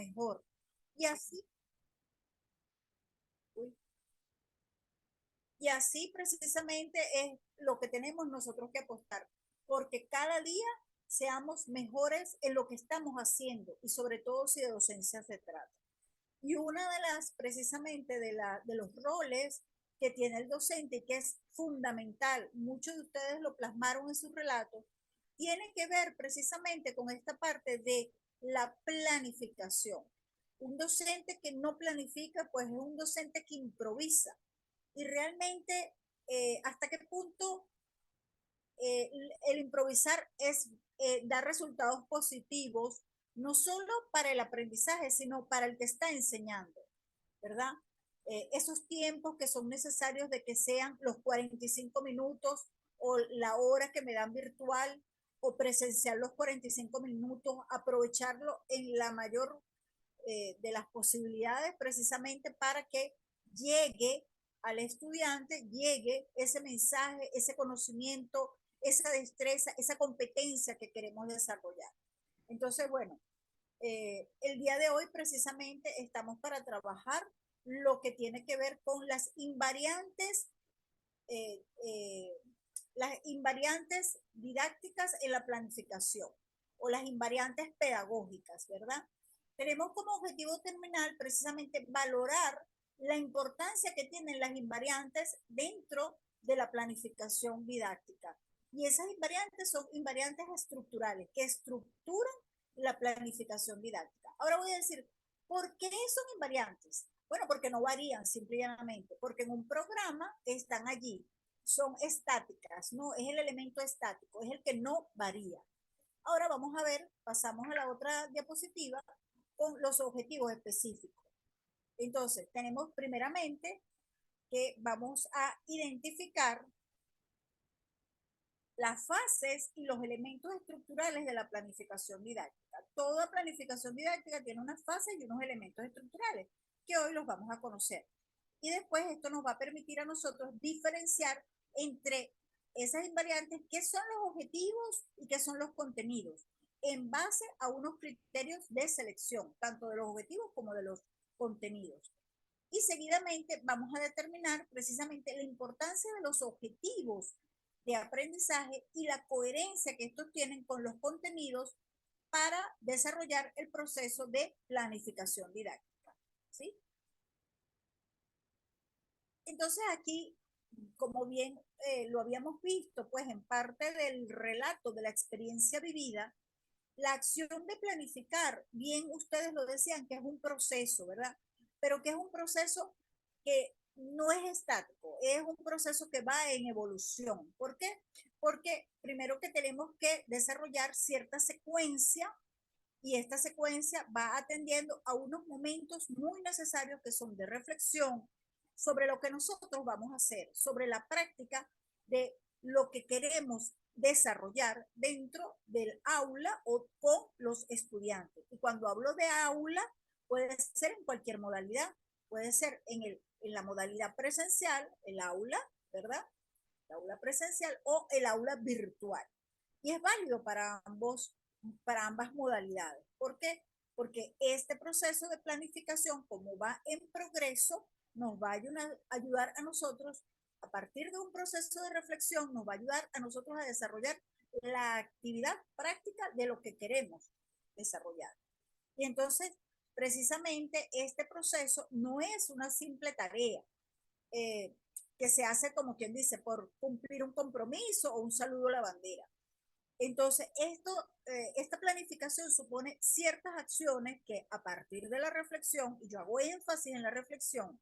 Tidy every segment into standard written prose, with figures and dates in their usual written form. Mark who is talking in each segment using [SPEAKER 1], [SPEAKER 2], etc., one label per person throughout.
[SPEAKER 1] mejor. Y así, uy, y así precisamente es lo que tenemos nosotros que apostar, porque cada día seamos mejores en lo que estamos haciendo y sobre todo si de docencia se trata. Y una de las, precisamente, de los roles que tiene el docente y que es fundamental, muchos de ustedes lo plasmaron en sus relatos, tiene que ver precisamente con esta parte de la planificación. Un docente que no planifica, pues es un docente que improvisa. Y realmente, ¿hasta qué punto eh, el improvisar es dar resultados positivos, no solo para el aprendizaje, sino para el que está enseñando, ¿verdad? Esos tiempos que son necesarios de que sean los 45 minutos o la hora que me dan virtual o presencial los 45 minutos, aprovecharlo en la mayor de las posibilidades precisamente para que llegue al estudiante, llegue ese mensaje, ese conocimiento, esa destreza, esa competencia que queremos desarrollar. Entonces, bueno, el día de hoy precisamente estamos para trabajar lo que tiene que ver con eh, eh, las invariantes didácticas en la planificación o las invariantes pedagógicas, ¿verdad? Tenemos como objetivo terminal precisamente valorar la importancia que tienen las invariantes dentro de la planificación didáctica. Y esas invariantes son invariantes estructurales que estructuran la planificación didáctica. Ahora voy a decir, ¿por qué son invariantes? Bueno, porque no varían simplemente, porque en un programa están allí, son estáticas, ¿no? Es el elemento estático, es el que no varía. Ahora vamos a ver, pasamos a la otra diapositiva con los objetivos específicos. Entonces, tenemos primeramente que vamos a identificar las fases y los elementos estructurales de la planificación didáctica. Toda planificación didáctica tiene unas fases y unos elementos estructurales que hoy los vamos a conocer. Y después esto nos va a permitir a nosotros diferenciar entre esas invariantes, qué son los objetivos y qué son los contenidos, en base a unos criterios de selección, tanto de los objetivos como de los contenidos. Y seguidamente vamos a determinar precisamente la importancia de los objetivos de aprendizaje y la coherencia que estos tienen con los contenidos para desarrollar el proceso de planificación didáctica. ¿Sí? Entonces aquí, como bien lo habíamos visto, pues en parte del relato de la experiencia vivida, la acción de planificar, bien ustedes lo decían, que es un proceso, ¿verdad? Pero que es un proceso que no es estático, es un proceso que va en evolución. ¿Por qué? Porque primero que tenemos que desarrollar cierta secuencia y esta secuencia va atendiendo a unos momentos muy necesarios que son de reflexión sobre lo que nosotros vamos a hacer, sobre la práctica de lo que queremos desarrollar dentro del aula o con los estudiantes. Y cuando hablo de aula, puede ser en cualquier modalidad, puede ser en la modalidad presencial, el aula, ¿verdad? El aula presencial o el aula virtual. Y es válido para ambas modalidades. ¿Por qué? Porque este proceso de planificación, como va en progreso, nos va a ayudar a nosotros, a partir de un proceso de reflexión, nos va a ayudar a nosotros a desarrollar la actividad práctica de lo que queremos desarrollar. Y entonces, precisamente, este proceso no es una simple tarea eh, que se hace, como quien dice, por cumplir un compromiso o un saludo a la bandera. Entonces, esta planificación supone ciertas acciones que a partir de la reflexión, y yo hago énfasis en la reflexión,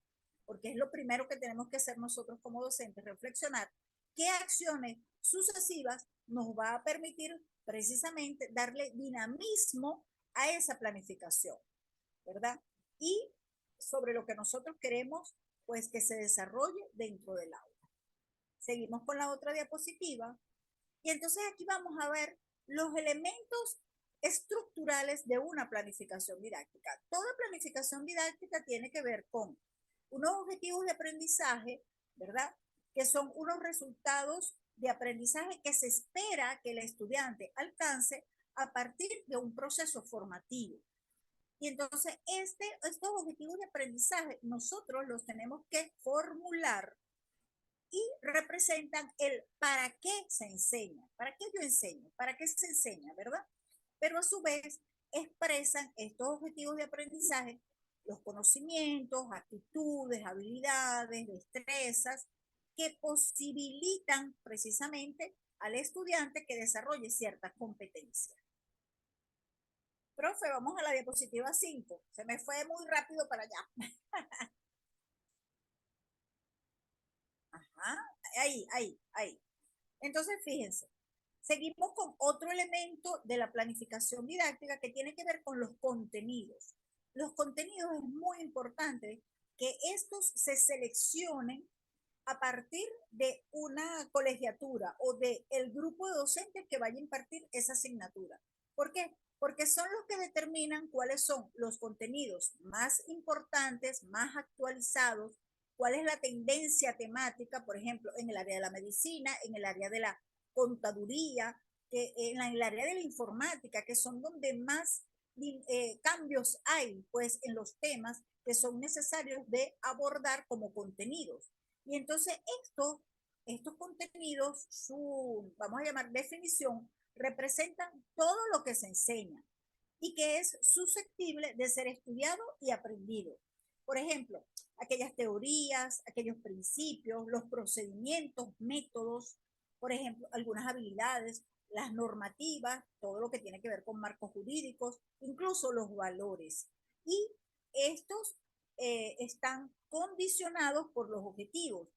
[SPEAKER 1] porque es lo primero que tenemos que hacer nosotros como docentes, reflexionar qué acciones sucesivas nos va a permitir precisamente darle dinamismo a esa planificación, ¿verdad? Y sobre lo que nosotros queremos, pues que se desarrolle dentro del aula. Seguimos con la otra diapositiva. Y entonces aquí vamos a ver los elementos estructurales de una planificación didáctica. Toda planificación didáctica tiene que ver con unos objetivos de aprendizaje, ¿verdad? Que son unos resultados de aprendizaje que se espera que el estudiante alcance a partir de un proceso formativo. Y entonces estos objetivos de aprendizaje nosotros los tenemos que formular y representan el para qué se enseña, para qué yo enseño, para qué se enseña, ¿verdad? Pero a su vez expresan estos objetivos de aprendizaje, los conocimientos, actitudes, habilidades, destrezas que posibilitan precisamente al estudiante que desarrolle ciertas competencias. Profe, vamos a la diapositiva 5. Se me fue muy rápido para allá. Ajá, ahí. Entonces, fíjense, seguimos con otro elemento de la planificación didáctica que tiene que ver con los contenidos. Los contenidos es muy importante que estos se seleccionen a partir de una colegiatura o de el grupo de docentes que vaya a impartir esa asignatura. ¿Por qué? Porque son los que determinan cuáles son los contenidos más importantes, más actualizados, cuál es la tendencia temática, por ejemplo, en el área de la medicina, en el área de la contaduría, en el área de la informática, que son donde más cambios hay pues en los temas que son necesarios de abordar como contenidos. Y entonces estos contenidos, su, vamos a llamar definición, representan todo lo que se enseña y que es susceptible de ser estudiado y aprendido. Por ejemplo, aquellas teorías, aquellos principios, los procedimientos, métodos, por ejemplo, algunas habilidades, las normativas, todo lo que tiene que ver con marcos jurídicos, incluso los valores. Y estos están condicionados por los objetivos.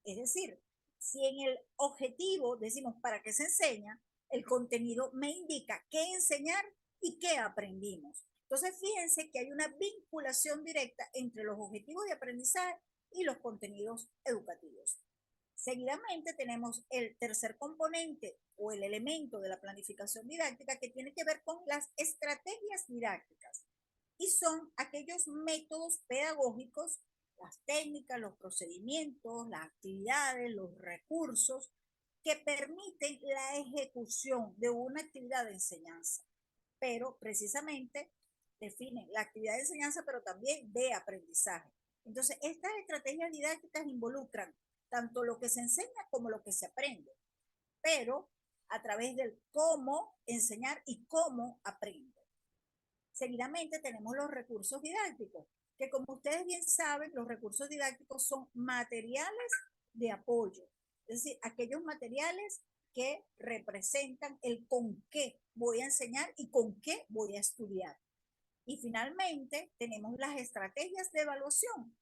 [SPEAKER 1] Es decir, si en el objetivo decimos para qué se enseña, el contenido me indica qué enseñar y qué aprendimos. Entonces, fíjense que hay una vinculación directa entre los objetivos de aprendizaje y los contenidos educativos. Seguidamente tenemos el tercer componente o el elemento de la planificación didáctica que tiene que ver con las estrategias didácticas y son aquellos métodos pedagógicos, las técnicas, los procedimientos, las actividades, los recursos que permiten la ejecución de una actividad de enseñanza, pero precisamente definen la actividad de enseñanza, pero también de aprendizaje. Entonces, estas estrategias didácticas involucran tanto lo que se enseña como lo que se aprende, pero a través del cómo enseñar y cómo aprender. Seguidamente tenemos los recursos didácticos, que como ustedes bien saben, los recursos didácticos son materiales de apoyo, es decir, aquellos materiales que representan el con qué voy a enseñar y con qué voy a estudiar. Y finalmente tenemos las estrategias de evaluación,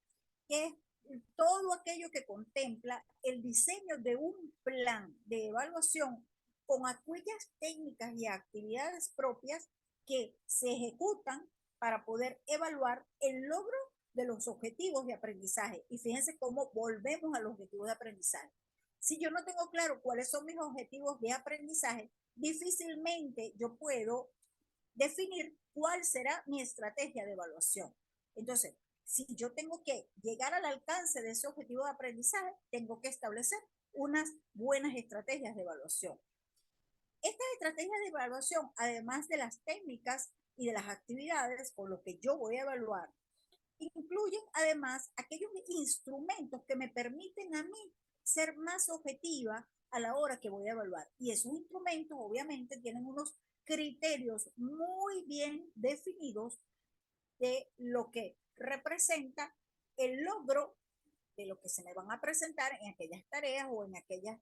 [SPEAKER 1] que es todo aquello que contempla el diseño de un plan de evaluación con aquellas técnicas y actividades propias que se ejecutan para poder evaluar el logro de los objetivos de aprendizaje. Y fíjense cómo volvemos a los objetivos de aprendizaje. Si yo no tengo claro cuáles son mis objetivos de aprendizaje, difícilmente yo puedo definir cuál será mi estrategia de evaluación. Entonces, si yo tengo que llegar al alcance de ese objetivo de aprendizaje, tengo que establecer unas buenas estrategias de evaluación. Estas estrategias de evaluación, además de las técnicas y de las actividades con lo que yo voy a evaluar, incluyen además aquellos instrumentos que me permiten a mí ser más objetiva a la hora que voy a evaluar. Y esos instrumentos obviamente tienen unos criterios muy bien definidos de lo que representa el logro de lo que se me van a presentar en aquellas tareas o en aquellas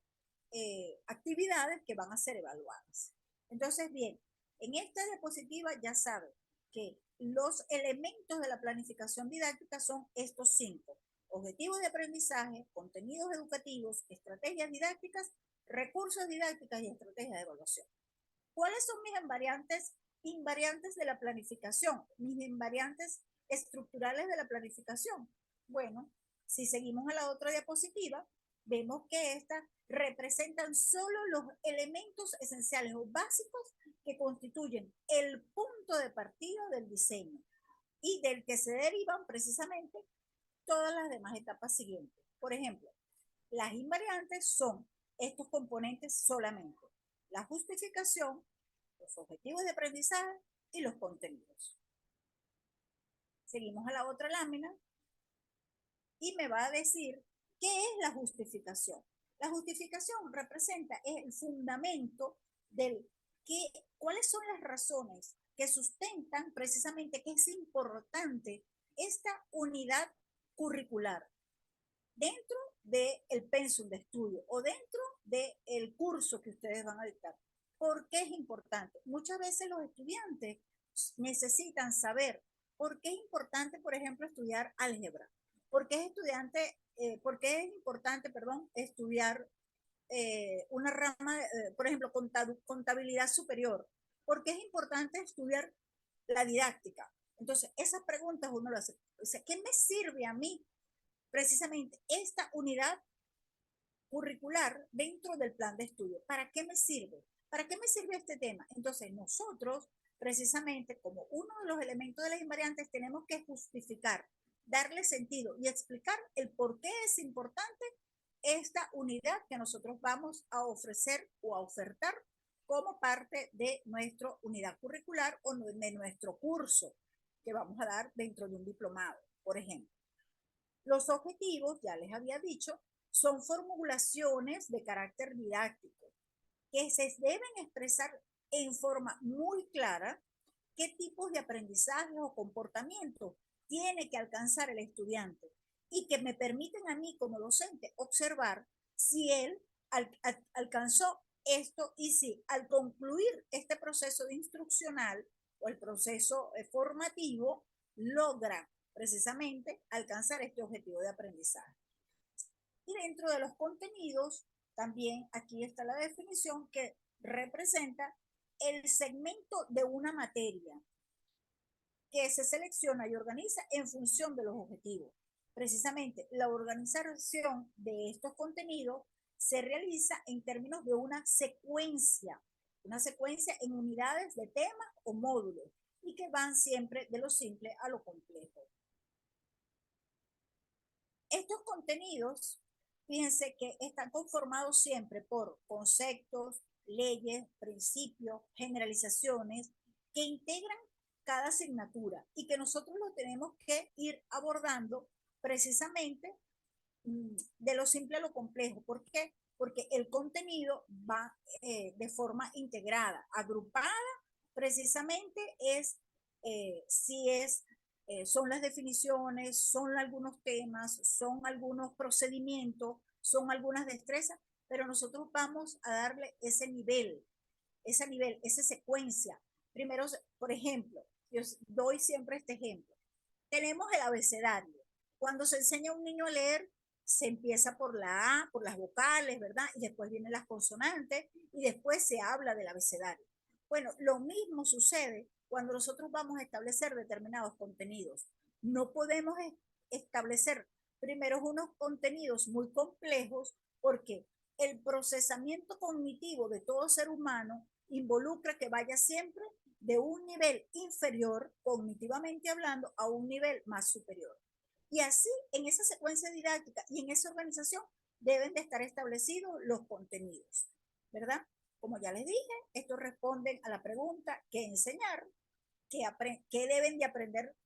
[SPEAKER 1] actividades que van a ser evaluadas. Entonces, bien, en esta diapositiva ya saben que los elementos de la planificación didáctica son estos 5: objetivos de aprendizaje, contenidos educativos, estrategias didácticas, recursos didácticos y estrategias de evaluación. ¿Cuáles son mis invariantes de la planificación? Mis invariantes estructurales de la planificación. Bueno, si seguimos a la otra diapositiva, vemos que estas representan solo los elementos esenciales o básicos que constituyen el punto de partida del diseño y del que se derivan precisamente todas las demás etapas siguientes. Por ejemplo, las invariantes son estos componentes solamente: la justificación, los objetivos de aprendizaje y los contenidos. Seguimos a la otra lámina y me va a decir qué es la justificación. La justificación representa el fundamento del cuáles son las razones que sustentan precisamente que es importante esta unidad curricular dentro del pensum de estudio o dentro del curso que ustedes van a dictar. ¿Por qué es importante? Muchas veces los estudiantes necesitan saber por qué es importante, por ejemplo, estudiar álgebra. ¿Por qué por qué es importante, perdón, estudiar una rama, por ejemplo, contabilidad superior? ¿Por qué es importante estudiar la didáctica? Entonces, esas preguntas uno lo hace. O sea, ¿qué me sirve a mí precisamente esta unidad curricular dentro del plan de estudio? ¿Para qué me sirve? ¿Para qué me sirve este tema? Entonces, nosotros, precisamente, como uno de los elementos de las invariantes, tenemos que justificar, darle sentido y explicar el por qué es importante esta unidad que nosotros vamos a ofrecer o a ofertar como parte de nuestra unidad curricular o de nuestro curso que vamos a dar dentro de un diplomado, por ejemplo. Los objetivos, ya les había dicho, son formulaciones de carácter didáctico que se deben expresar en forma muy clara qué tipos de aprendizaje o comportamiento tiene que alcanzar el estudiante y que me permiten a mí como docente observar si él alcanzó esto y si al concluir este proceso de instruccional o el proceso formativo logra precisamente alcanzar este objetivo de aprendizaje. Y dentro de los contenidos, también aquí está la definición que representa el segmento de una materia que se selecciona y organiza en función de los objetivos. Precisamente la organización de estos contenidos se realiza en términos de una secuencia en unidades de temas o módulos y que van siempre de lo simple a lo complejo. Estos contenidos, fíjense que están conformados siempre por conceptos, leyes, principios, generalizaciones que integran cada asignatura y que nosotros lo tenemos que ir abordando precisamente de lo simple a lo complejo. ¿Por qué? Porque el contenido va de forma integrada, agrupada, precisamente es si es son las definiciones, son algunos temas, son algunos procedimientos, son algunas destrezas, pero nosotros vamos a darle ese nivel, esa secuencia. Primero, por ejemplo, yo doy siempre este ejemplo. Tenemos el abecedario. Cuando se enseña a un niño a leer, se empieza por la A, por las vocales, ¿verdad? Y después vienen las consonantes y después se habla del abecedario. Bueno, lo mismo sucede cuando nosotros vamos a establecer determinados contenidos. No podemos establecer primero unos contenidos muy complejos porque el procesamiento cognitivo de todo ser humano involucra que vaya siempre de un nivel inferior, cognitivamente hablando, a un nivel más superior. Y así, en esa secuencia didáctica y en esa organización, deben de estar establecidos los contenidos, ¿verdad? Como ya les dije, estos responden a la pregunta ¿qué enseñar? ¿Qué deben de aprender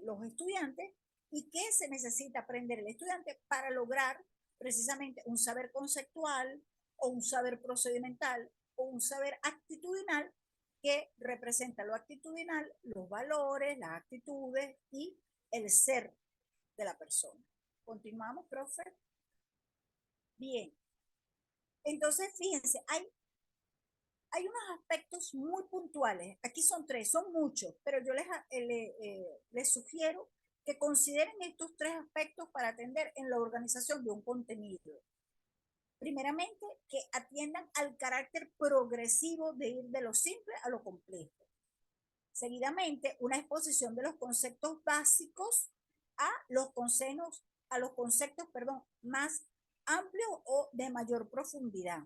[SPEAKER 1] los estudiantes? ¿Y qué se necesita aprender el estudiante para lograr precisamente un saber conceptual o un saber procedimental o un saber actitudinal que representa lo actitudinal, los valores, las actitudes y el ser de la persona? Continuamos, profe. Bien. Entonces, fíjense, hay unos aspectos muy puntuales. Aquí son tres, son muchos, pero yo les sugiero que consideren estos tres aspectos para atender en la organización de un contenido. Primeramente, que atiendan al carácter progresivo de ir de lo simple a lo complejo. Seguidamente, una exposición de los conceptos básicos a los conceptos, más amplios o de mayor profundidad.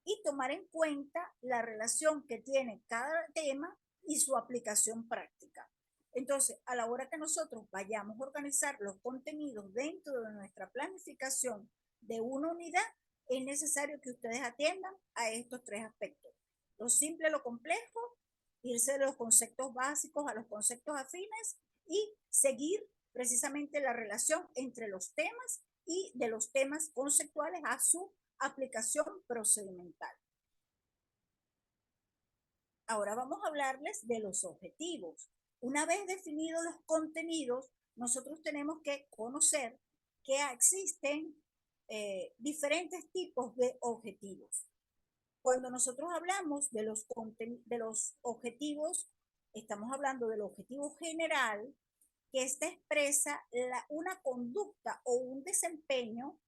[SPEAKER 1] Y tomar en cuenta la relación que tiene cada tema y su aplicación práctica. Entonces, a la hora que nosotros vayamos a organizar los contenidos dentro de nuestra planificación de una unidad, es necesario que ustedes atiendan a estos tres aspectos. Lo simple, lo complejo, irse de los conceptos básicos a los conceptos afines y seguir precisamente la relación entre los temas y de los temas conceptuales a su aplicación procedimental. Ahora vamos a hablarles de los objetivos. Una vez definidos los contenidos, nosotros tenemos que conocer que existen diferentes tipos de objetivos. Cuando nosotros hablamos de los objetivos, estamos hablando del objetivo general, que esta expresa una conducta o un desempeño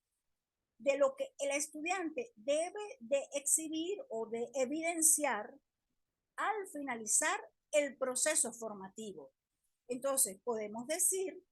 [SPEAKER 1] de lo que el estudiante debe de exhibir o de evidenciar al finalizar el proceso formativo. Entonces, podemos decir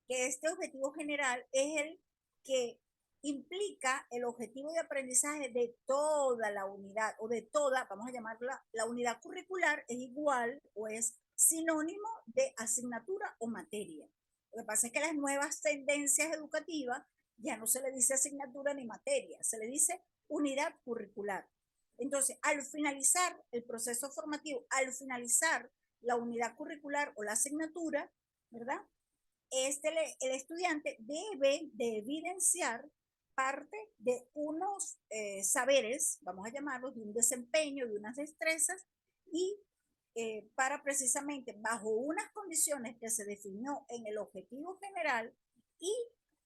[SPEAKER 1] que este objetivo general es el que implica el objetivo de aprendizaje de toda la unidad o de toda, vamos a llamarla, la unidad curricular es igual o es sinónimo de asignatura o materia. Lo que pasa es que las nuevas tendencias educativas ya no se le dice asignatura ni materia, se le dice unidad curricular. Entonces, al finalizar el proceso formativo, al finalizar la unidad curricular o la asignatura, ¿verdad? El estudiante debe de evidenciar parte de unos saberes, vamos a llamarlos, de un desempeño, de unas destrezas, y para precisamente bajo unas condiciones que se definió en el objetivo general y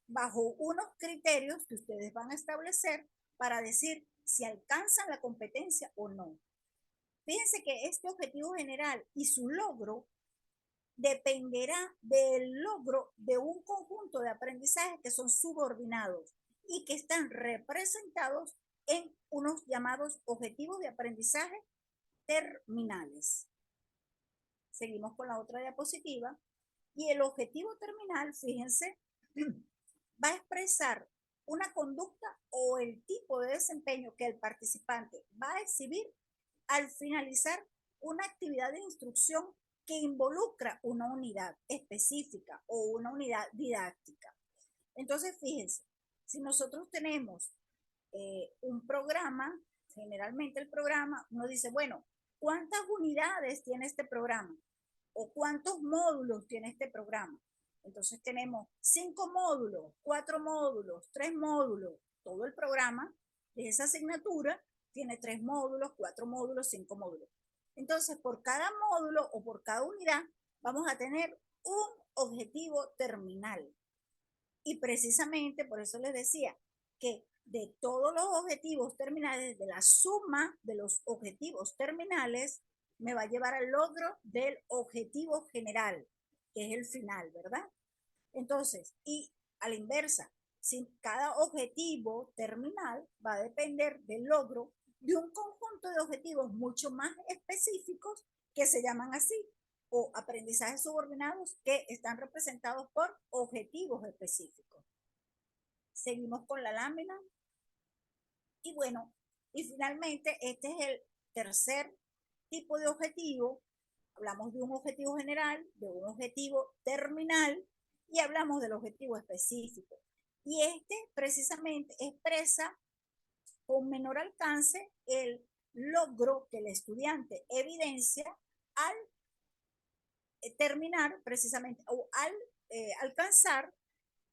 [SPEAKER 1] bajo unos criterios que ustedes van a establecer para decir si alcanzan la competencia o no. Fíjense que este objetivo general y su logro dependerá del logro de un conjunto de aprendizajes que son subordinados y que están representados en unos llamados objetivos de aprendizaje terminales. Seguimos con la otra diapositiva. Y el objetivo terminal, fíjense, va a expresar una conducta o el tipo de desempeño que el participante va a exhibir al finalizar una actividad de instrucción que involucra una unidad específica o una unidad didáctica. Entonces, fíjense, si nosotros tenemos un programa, generalmente el programa, uno dice, bueno, ¿cuántas unidades tiene este programa? ¿O cuántos módulos tiene este programa? Entonces tenemos 5 módulos, 4 módulos, 3 módulos. Todo el programa de esa asignatura tiene 3 módulos, 4 módulos, 5 módulos. Entonces, por cada módulo o por cada unidad vamos a tener un objetivo terminal. Y precisamente por eso les decía que de todos los objetivos terminales, de la suma de los objetivos terminales, me va a llevar al logro del objetivo general, que es el final, ¿verdad? Entonces, y a la inversa, si cada objetivo terminal va a depender del logro de un conjunto de objetivos mucho más específicos que se llaman así, o aprendizajes subordinados que están representados por objetivos específicos. Seguimos con la lámina. Y bueno, y finalmente este es el tercer tipo de objetivo. Hablamos de un objetivo general, de un objetivo terminal y hablamos del objetivo específico. Y este precisamente expresa con menor alcance el logro que el estudiante evidencia al terminar precisamente o al alcanzar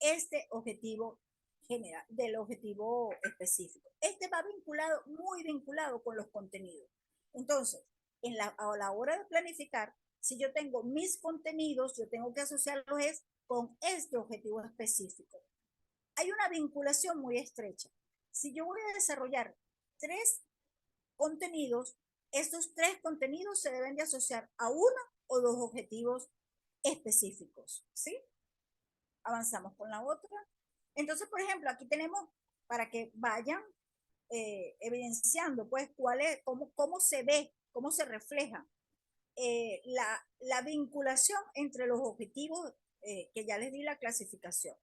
[SPEAKER 1] este objetivo general, del objetivo específico. Este va vinculado, muy vinculado con los contenidos. Entonces, a la hora de planificar, si yo tengo mis contenidos, yo tengo que asociarlos con este objetivo específico. Hay una vinculación muy estrecha. Si yo voy a desarrollar 3 contenidos, estos 3 contenidos se deben de asociar a 1 o 2 objetivos específicos, ¿sí? Avanzamos con la otra. Entonces, por ejemplo, aquí tenemos para que vayan evidenciando, pues, cómo se ve, cómo se refleja la vinculación entre los objetivos que ya les di la clasificación.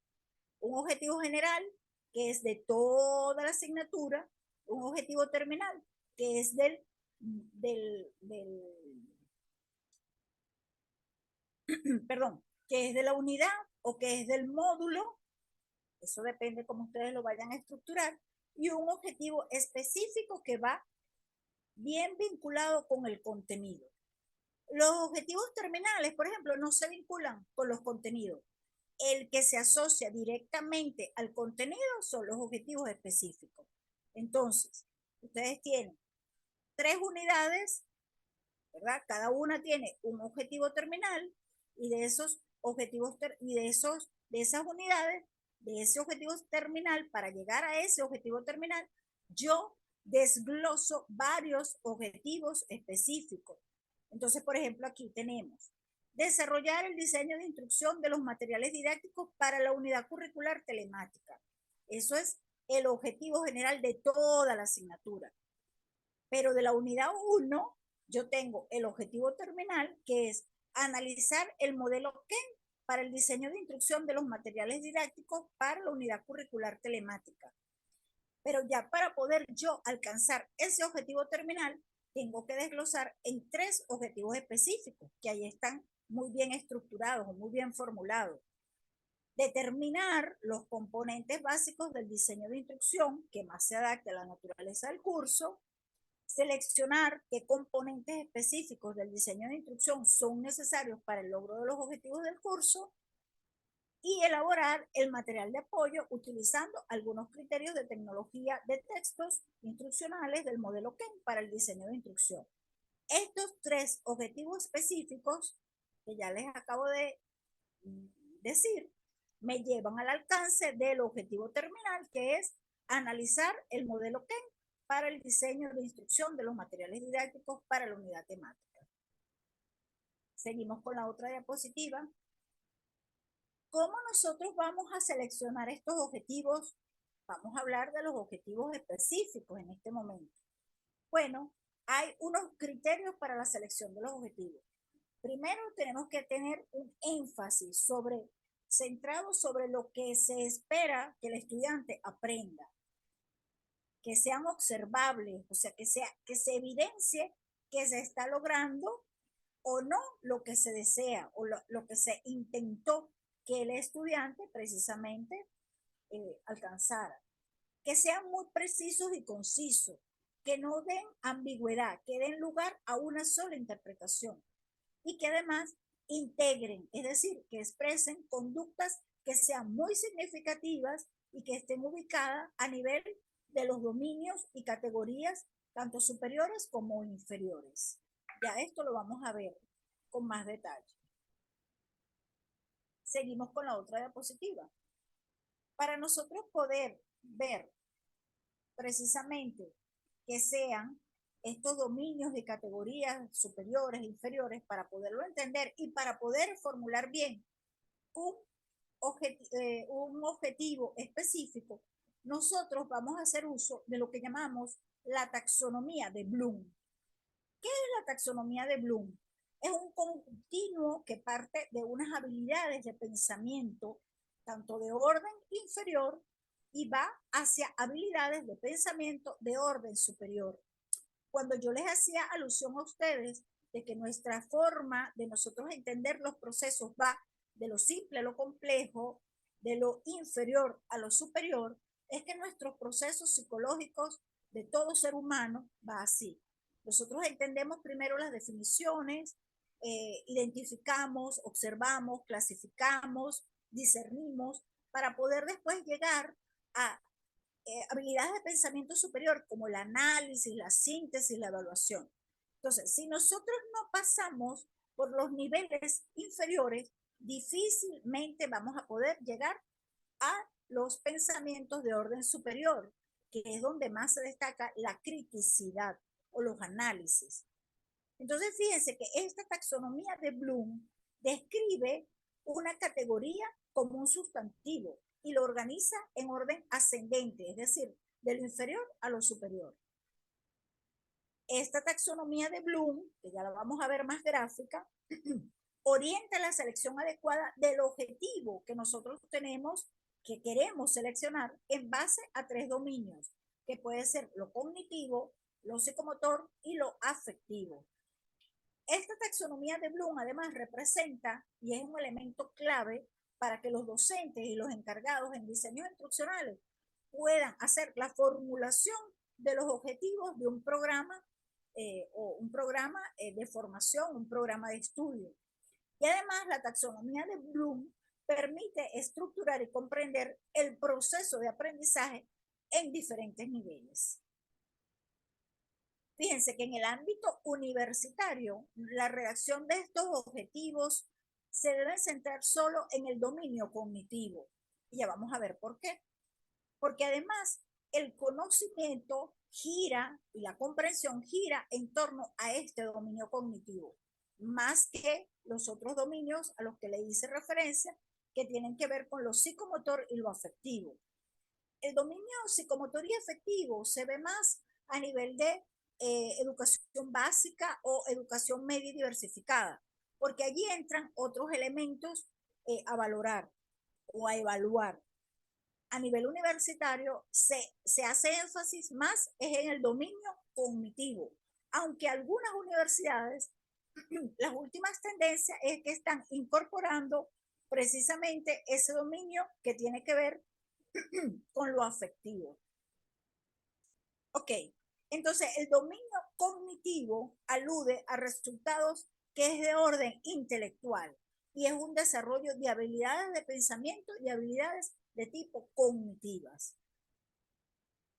[SPEAKER 1] Un objetivo general, que es de toda la asignatura, un objetivo terminal, que es perdón, que es de la unidad o que es del módulo, eso depende cómo ustedes lo vayan a estructurar, y un objetivo específico que va bien vinculado con el contenido. Los objetivos terminales, por ejemplo, no se vinculan con los contenidos. El que se asocia directamente al contenido son los objetivos específicos. Entonces, ustedes tienen 3 unidades, ¿verdad? Cada una tiene un objetivo terminal y de esos objetivos y de esas unidades, de ese objetivo terminal, para llegar a ese objetivo terminal, yo desgloso varios objetivos específicos. Entonces, por ejemplo, aquí tenemos desarrollar el diseño de instrucción de los materiales didácticos para la unidad curricular telemática. Eso es el objetivo general de toda la asignatura. Pero de la unidad 1, yo tengo el objetivo terminal, que es analizar el modelo KEN para el diseño de instrucción de los materiales didácticos para la unidad curricular telemática. Pero ya para poder yo alcanzar ese objetivo terminal, tengo que desglosar en 3 objetivos específicos, que ahí están muy bien estructurados o muy bien formulados. Determinar los componentes básicos del diseño de instrucción que más se adapte a la naturaleza del curso. Seleccionar qué componentes específicos del diseño de instrucción son necesarios para el logro de los objetivos del curso y elaborar el material de apoyo utilizando algunos criterios de tecnología de textos instruccionales del modelo KEN para el diseño de instrucción. Estos 3 objetivos específicos que ya les acabo de decir me llevan al alcance del objetivo terminal, que es analizar el modelo KEN para el diseño de instrucción de los materiales didácticos para la unidad temática. Seguimos con la otra diapositiva. ¿Cómo nosotros vamos a seleccionar estos objetivos? Vamos a hablar de los objetivos específicos en este momento. Bueno, hay unos criterios para la selección de los objetivos. Primero, tenemos que tener un énfasis centrado sobre lo que se espera que el estudiante aprenda, que sean observables, o sea, que se evidencie que se está logrando o no lo que se desea o lo que se intentó que el estudiante precisamente alcanzara. Que sean muy precisos y concisos, que no den ambigüedad, que den lugar a una sola interpretación y que además integren, es decir, que expresen conductas que sean muy significativas y que estén ubicadas a nivel de los dominios y categorías tanto superiores como inferiores. Ya esto lo vamos a ver con más detalle. Seguimos con la otra diapositiva. Para nosotros poder ver precisamente que sean estos dominios y categorías superiores e inferiores, para poderlo entender y para poder formular bien un, un objetivo específico, nosotros vamos a hacer uso de lo que llamamos la taxonomía de Bloom. ¿Qué es la taxonomía de Bloom? Es un continuo que parte de unas habilidades de pensamiento, tanto de orden inferior, y va hacia habilidades de pensamiento de orden superior. Cuando yo les hacía alusión a ustedes de que nuestra forma de nosotros entender los procesos va de lo simple a lo complejo, de lo inferior a lo superior, es que nuestros procesos psicológicos de todo ser humano va así. Nosotros entendemos primero las definiciones, identificamos, observamos, clasificamos, discernimos, para poder después llegar a habilidades de pensamiento superior como el análisis, la síntesis, la evaluación. Entonces, si nosotros no pasamos por los niveles inferiores, difícilmente vamos a poder llegar a los pensamientos de orden superior, que es donde más se destaca la criticidad o los análisis. Entonces, fíjense que esta taxonomía de Bloom describe una categoría como un sustantivo y lo organiza en orden ascendente, es decir, de lo inferior a lo superior. Esta taxonomía de Bloom, que ya la vamos a ver más gráfica, orienta la selección adecuada del objetivo que nosotros tenemos, que queremos seleccionar en base a 3 dominios, que puede ser lo cognitivo, lo psicomotor y lo afectivo. Esta taxonomía de Bloom además representa y es un elemento clave para que los docentes y los encargados en diseños instruccionales puedan hacer la formulación de los objetivos de un programa o un programa de formación, un programa de estudio. Y además la taxonomía de Bloom permite estructurar y comprender el proceso de aprendizaje en diferentes niveles. Fíjense que en el ámbito universitario, la redacción de estos objetivos se debe centrar solo en el dominio cognitivo. Y ya vamos a ver por qué. Porque además el conocimiento gira y la comprensión gira en torno a este dominio cognitivo, más que los otros dominios a los que le hice referencia, que tienen que ver con lo psicomotor y lo afectivo. El dominio psicomotor y afectivo se ve más a nivel de educación básica o educación media y diversificada, porque allí entran otros elementos a valorar o a evaluar. A nivel universitario se hace énfasis más en el dominio cognitivo, aunque algunas universidades, las últimas tendencias es que están incorporando precisamente ese dominio que tiene que ver con lo afectivo. Ok, entonces el dominio cognitivo alude a resultados que es de orden intelectual y es un desarrollo de habilidades de pensamiento y habilidades de tipo cognitivas.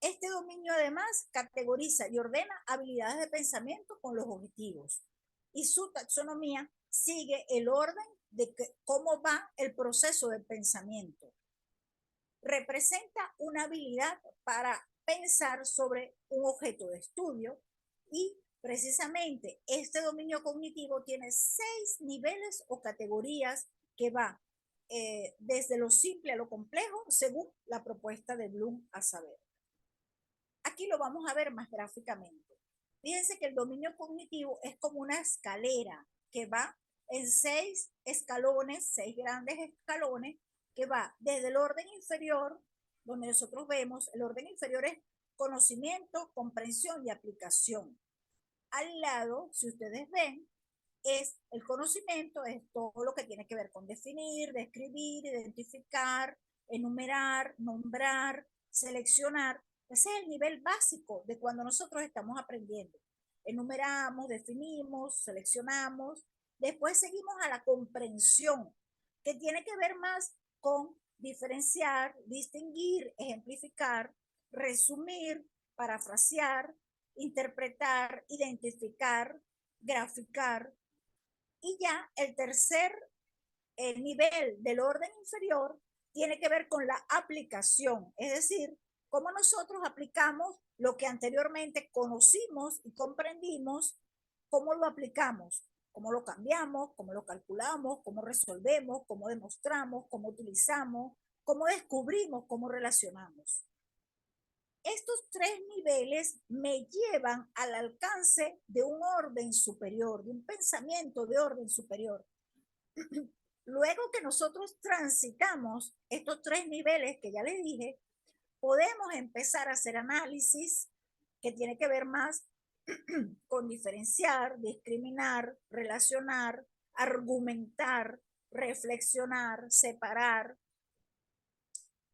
[SPEAKER 1] Este dominio además categoriza y ordena habilidades de pensamiento con los objetivos y su taxonomía sigue el orden de cómo va el proceso del pensamiento. Representa una habilidad para pensar sobre un objeto de estudio y precisamente este dominio cognitivo tiene 6 niveles o categorías que va desde lo simple a lo complejo según la propuesta de Bloom a saber. Aquí lo vamos a ver más gráficamente. Fíjense que el dominio cognitivo es como una escalera que va en 6 escalones, 6 grandes escalones, que va desde el orden inferior, donde nosotros vemos, el orden inferior es conocimiento, comprensión y aplicación. Al lado, si ustedes ven, es el conocimiento, es todo lo que tiene que ver con definir, describir, identificar, enumerar, nombrar, seleccionar. Ese es el nivel básico de cuando nosotros estamos aprendiendo. Enumeramos, definimos, seleccionamos. Después seguimos a la comprensión, que tiene que ver más con diferenciar, distinguir, ejemplificar, resumir, parafrasear, interpretar, identificar, graficar. Y ya el tercer nivel del orden inferior tiene que ver con la aplicación, es decir, cómo nosotros aplicamos lo que anteriormente conocimos y comprendimos, cómo lo aplicamos, cómo lo cambiamos, cómo lo calculamos, cómo resolvemos, cómo demostramos, cómo utilizamos, cómo descubrimos, cómo relacionamos. Estos 3 niveles me llevan al alcance de un orden superior, de un pensamiento de orden superior. Luego que nosotros transitamos estos 3 niveles que ya les dije, podemos empezar a hacer análisis que tiene que ver más con diferenciar, discriminar, relacionar, argumentar, reflexionar, separar.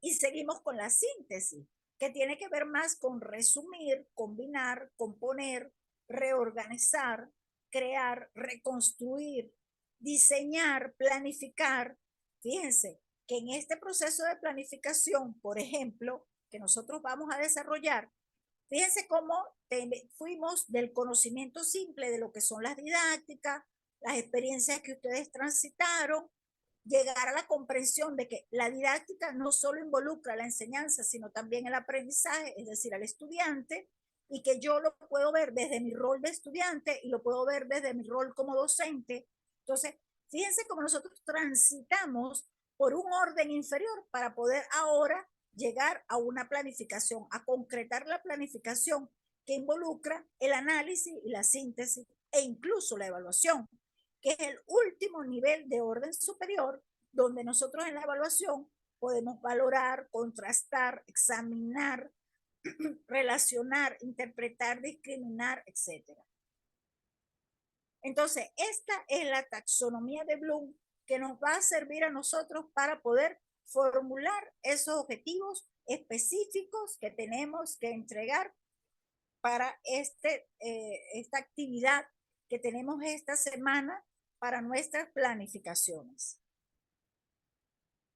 [SPEAKER 1] Y seguimos con la síntesis, que tiene que ver más con resumir, combinar, componer, reorganizar, crear, reconstruir, diseñar, planificar. Fíjense que en este proceso de planificación, por ejemplo, que nosotros vamos a desarrollar, fíjense cómo fuimos del conocimiento simple de lo que son las didácticas, las experiencias que ustedes transitaron, llegar a la comprensión de que la didáctica no solo involucra la enseñanza, sino también el aprendizaje, es decir, al estudiante, y que yo lo puedo ver desde mi rol de estudiante y lo puedo ver desde mi rol como docente. Entonces, fíjense cómo nosotros transitamos por un orden inferior para poder ahora llegar a una planificación, a concretar la planificación que involucra el análisis y la síntesis e incluso la evaluación, que es el último nivel de orden superior, donde nosotros en la evaluación podemos valorar, contrastar, examinar, relacionar, interpretar, discriminar, etc. Entonces, esta es la taxonomía de Bloom que nos va a servir a nosotros para poder formular esos objetivos específicos que tenemos que entregar para esta actividad que tenemos esta semana para nuestras planificaciones.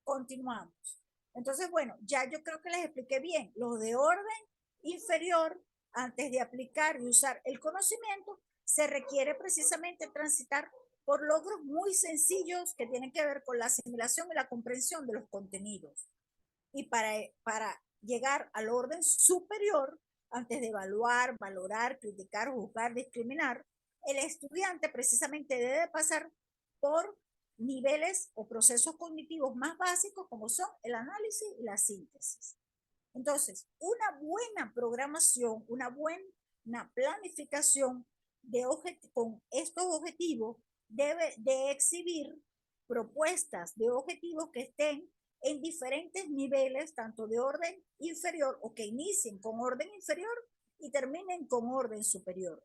[SPEAKER 1] Continuamos. Entonces, bueno, ya yo creo que les expliqué bien. Los de orden inferior, antes de aplicar y usar el conocimiento, se requiere precisamente transitar por logros muy sencillos que tienen que ver con la asimilación y la comprensión de los contenidos. Y para llegar al orden superior, antes de evaluar, valorar, criticar, juzgar, discriminar, el estudiante precisamente debe pasar por niveles o procesos cognitivos más básicos como son el análisis y la síntesis. Entonces, una buena programación, una buena planificación con estos objetivos debe de exhibir propuestas de objetivos que estén en diferentes niveles, tanto de orden inferior o que inicien con orden inferior y terminen con orden superior.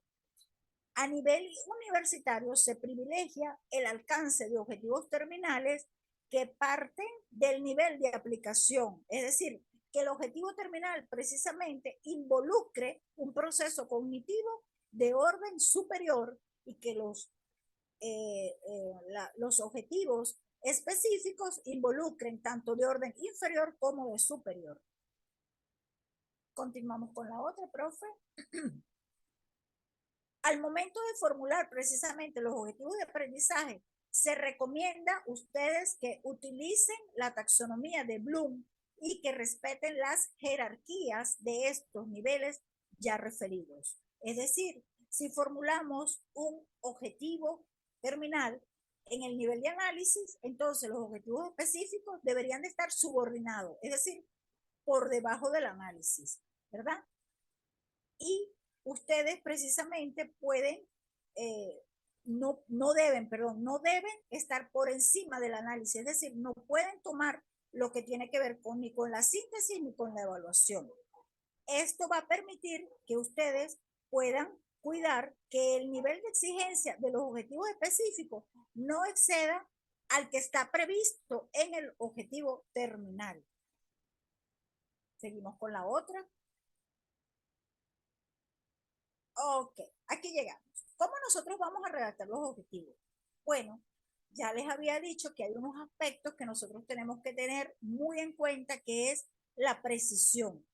[SPEAKER 1] A nivel universitario se privilegia el alcance de objetivos terminales que parten del nivel de aplicación, es decir, que el objetivo terminal precisamente involucre un proceso cognitivo de orden superior y que los objetivos específicos involucren tanto de orden inferior como de superior. Continuamos con la otra, profe. Al momento de formular precisamente los objetivos de aprendizaje, se recomienda ustedes que utilicen la taxonomía de Bloom y que respeten las jerarquías de estos niveles ya referidos. Es decir, si formulamos un objetivo terminal en el nivel de análisis, entonces los objetivos específicos deberían de estar subordinados, es decir, por debajo del análisis, ¿verdad? Y ustedes precisamente pueden, no deben estar por encima del análisis, es decir, no pueden tomar lo que tiene que ver ni con la síntesis ni con la evaluación. Esto va a permitir que ustedes puedan cuidar que el nivel de exigencia de los objetivos específicos no exceda al que está previsto en el objetivo terminal. Seguimos con la otra. Ok, aquí llegamos. ¿Cómo nosotros vamos a redactar los objetivos? Bueno, ya les había dicho que hay unos aspectos que nosotros tenemos que tener muy en cuenta, que es la precisión.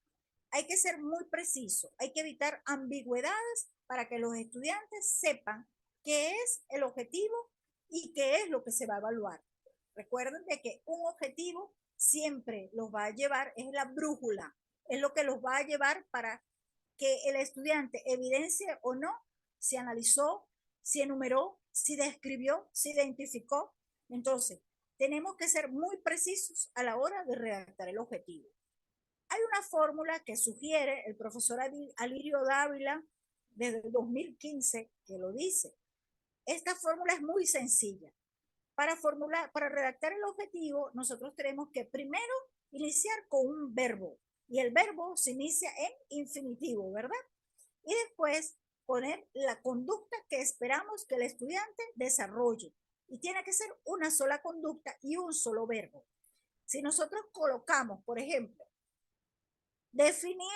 [SPEAKER 1] Hay que ser muy preciso, hay que evitar ambigüedades para que los estudiantes sepan qué es el objetivo y qué es lo que se va a evaluar. Recuerden de que un objetivo siempre los va a llevar, es la brújula, es lo que los va a llevar para que el estudiante evidencie o no si analizó, si enumeró, si describió, si identificó. Entonces, tenemos que ser muy precisos a la hora de redactar el objetivo. Hay una fórmula que sugiere el profesor Alirio Dávila desde el 2015 que lo dice. Esta fórmula es muy sencilla. Para redactar el objetivo, nosotros tenemos que primero iniciar con un verbo. Y el verbo se inicia en infinitivo, ¿verdad? Y después poner la conducta que esperamos que el estudiante desarrolle. Y tiene que ser una sola conducta y un solo verbo. Si nosotros colocamos, por ejemplo, definir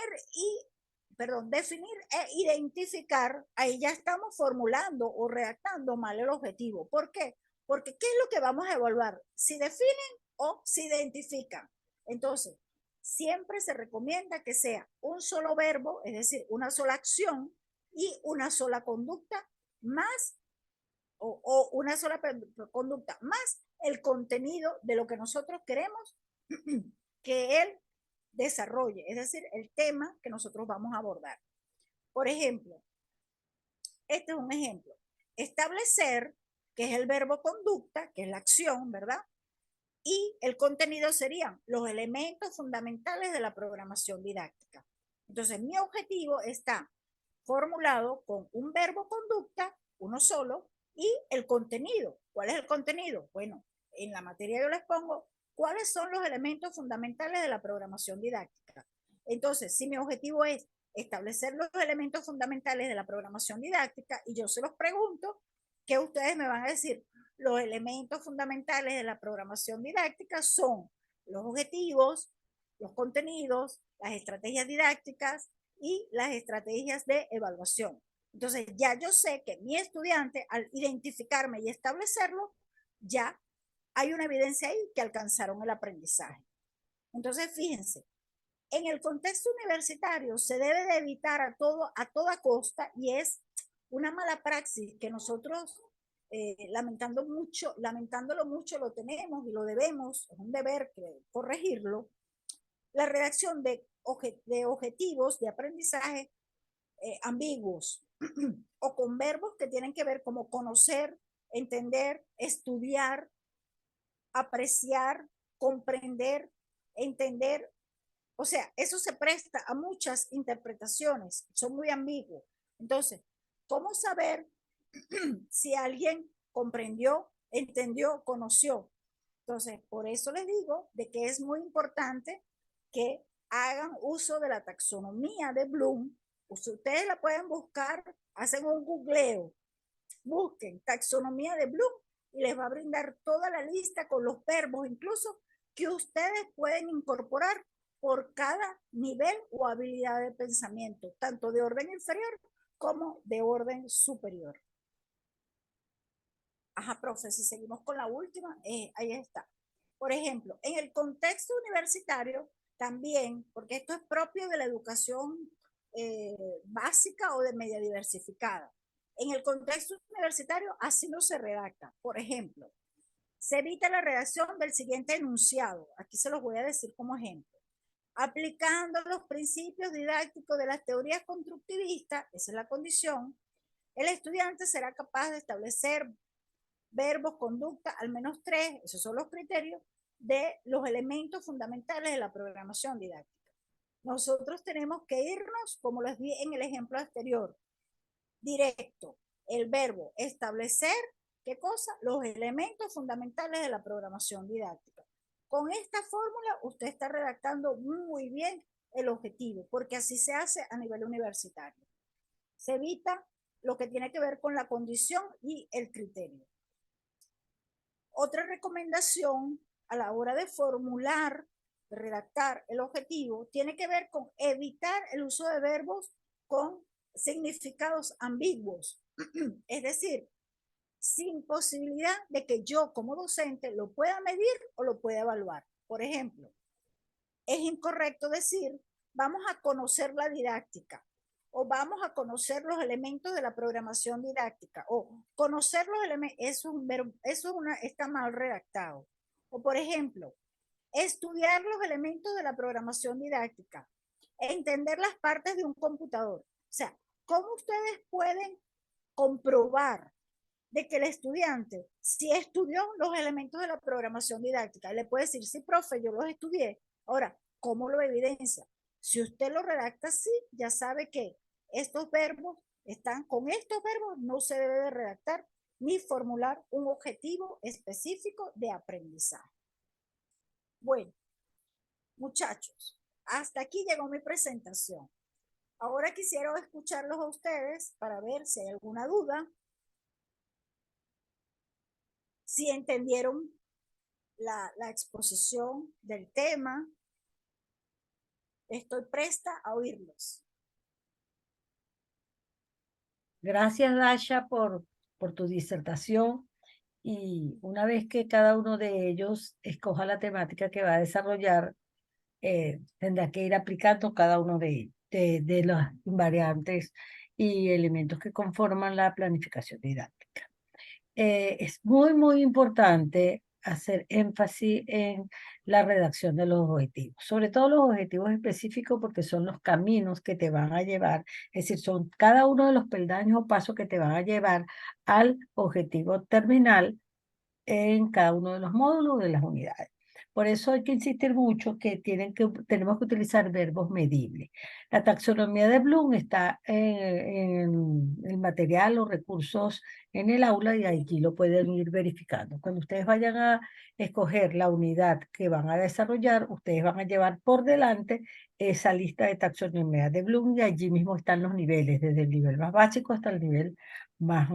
[SPEAKER 1] e identificar, ahí ya estamos formulando o redactando mal el objetivo. ¿Por qué? Porque ¿qué es lo que vamos a evaluar? Si definen o si identifican. Entonces, siempre se recomienda que sea un solo verbo, es decir, una sola acción y una sola conducta más o una sola conducta más el contenido de lo que nosotros queremos que él desarrolle, es decir, el tema que nosotros vamos a abordar. Por ejemplo, este es un ejemplo. Establecer, que es el verbo conducta, que es la acción, ¿verdad? Y el contenido serían los elementos fundamentales de la programación didáctica. Entonces, mi objetivo está formulado con un verbo conducta, uno solo, y el contenido. ¿Cuál es el contenido? Bueno, en la materia yo les pongo cuáles son los elementos fundamentales de la programación didáctica. Entonces, si mi objetivo es establecer los elementos fundamentales de la programación didáctica y yo se los pregunto, ¿qué ustedes me van a decir? Los elementos fundamentales de la programación didáctica son los objetivos, los contenidos, las estrategias didácticas, y las estrategias de evaluación. Entonces, ya yo sé que mi estudiante, al identificarme y establecerlo, ya hay una evidencia ahí que alcanzaron el aprendizaje. Entonces, fíjense, en el contexto universitario se debe de evitar a toda costa, y es una mala praxis que nosotros, lamentándolo mucho, lo tenemos y lo debemos, es un deber corregirlo, la redacción de objetivos de aprendizaje ambiguos o con verbos que tienen que ver como conocer, entender, estudiar, apreciar, comprender, entender. O sea, eso se presta a muchas interpretaciones, son muy ambiguos. Entonces, ¿cómo saber si alguien comprendió, entendió, conoció? Entonces, por eso les digo de que es muy importante que hagan uso de la taxonomía de Bloom. Ustedes la pueden buscar, hacen un googleo, busquen taxonomía de Bloom y les va a brindar toda la lista con los verbos, incluso que ustedes pueden incorporar por cada nivel o habilidad de pensamiento, tanto de orden inferior como de orden superior. Ajá, profe, si seguimos con la última, ahí está. Por ejemplo, en el contexto universitario, también, porque esto es propio de la educación básica o de media diversificada. En el contexto universitario, así no se redacta. Por ejemplo, se evita la redacción del siguiente enunciado. Aquí se los voy a decir como ejemplo. Aplicando los principios didácticos de las teorías constructivistas, esa es la condición, el estudiante será capaz de establecer verbos, conducta, al menos 3, esos son los criterios de los elementos fundamentales de la programación didáctica. Nosotros tenemos que irnos, como les di en el ejemplo anterior, directo, el verbo establecer, ¿qué cosa? Los elementos fundamentales de la programación didáctica. Con esta fórmula usted está redactando muy bien el objetivo, porque así se hace a nivel universitario. Se evita lo que tiene que ver con la condición y el criterio. Otra recomendación a la hora de formular, de redactar el objetivo, tiene que ver con evitar el uso de verbos con significados ambiguos. Es decir, sin posibilidad de que yo como docente lo pueda medir o lo pueda evaluar. Por ejemplo, es incorrecto decir, vamos a conocer la didáctica o vamos a conocer los elementos de la programación didáctica o conocer los elementos, está mal redactado. O por ejemplo, estudiar los elementos de la programación didáctica, entender las partes de un computador. O sea, ¿cómo ustedes pueden comprobar de que el estudiante si estudió los elementos de la programación didáctica? Le puede decir, sí, profe, yo los estudié. Ahora, ¿cómo lo evidencia? Si usted lo redacta así, ya sabe que estos verbos con estos verbos no se debe de redactar ni formular un objetivo específico de aprendizaje. Bueno, muchachos, hasta aquí llegó mi presentación. Ahora quisiera escucharlos a ustedes para ver si hay alguna duda, si entendieron la exposición del tema. Estoy presta a oírlos.
[SPEAKER 2] Gracias, Dasha, por tu disertación. Y una vez que cada uno de ellos escoja la temática que va a desarrollar, tendrá que ir aplicando cada uno de las variantes y elementos que conforman la planificación didáctica. Es muy, muy importante hacer énfasis en la redacción de los objetivos, sobre todo los objetivos específicos, porque son los caminos que te van a llevar, es decir, son cada uno de los peldaños o pasos que te van a llevar al objetivo terminal en cada uno de los módulos de las unidades. Por eso hay que insistir mucho que tenemos que utilizar verbos medibles. La taxonomía de Bloom está en el material o recursos en el aula y allí lo pueden ir verificando. Cuando ustedes vayan a escoger la unidad que van a desarrollar, ustedes van a llevar por delante esa lista de taxonomía de Bloom y allí mismo están los niveles, desde el nivel más básico hasta el nivel más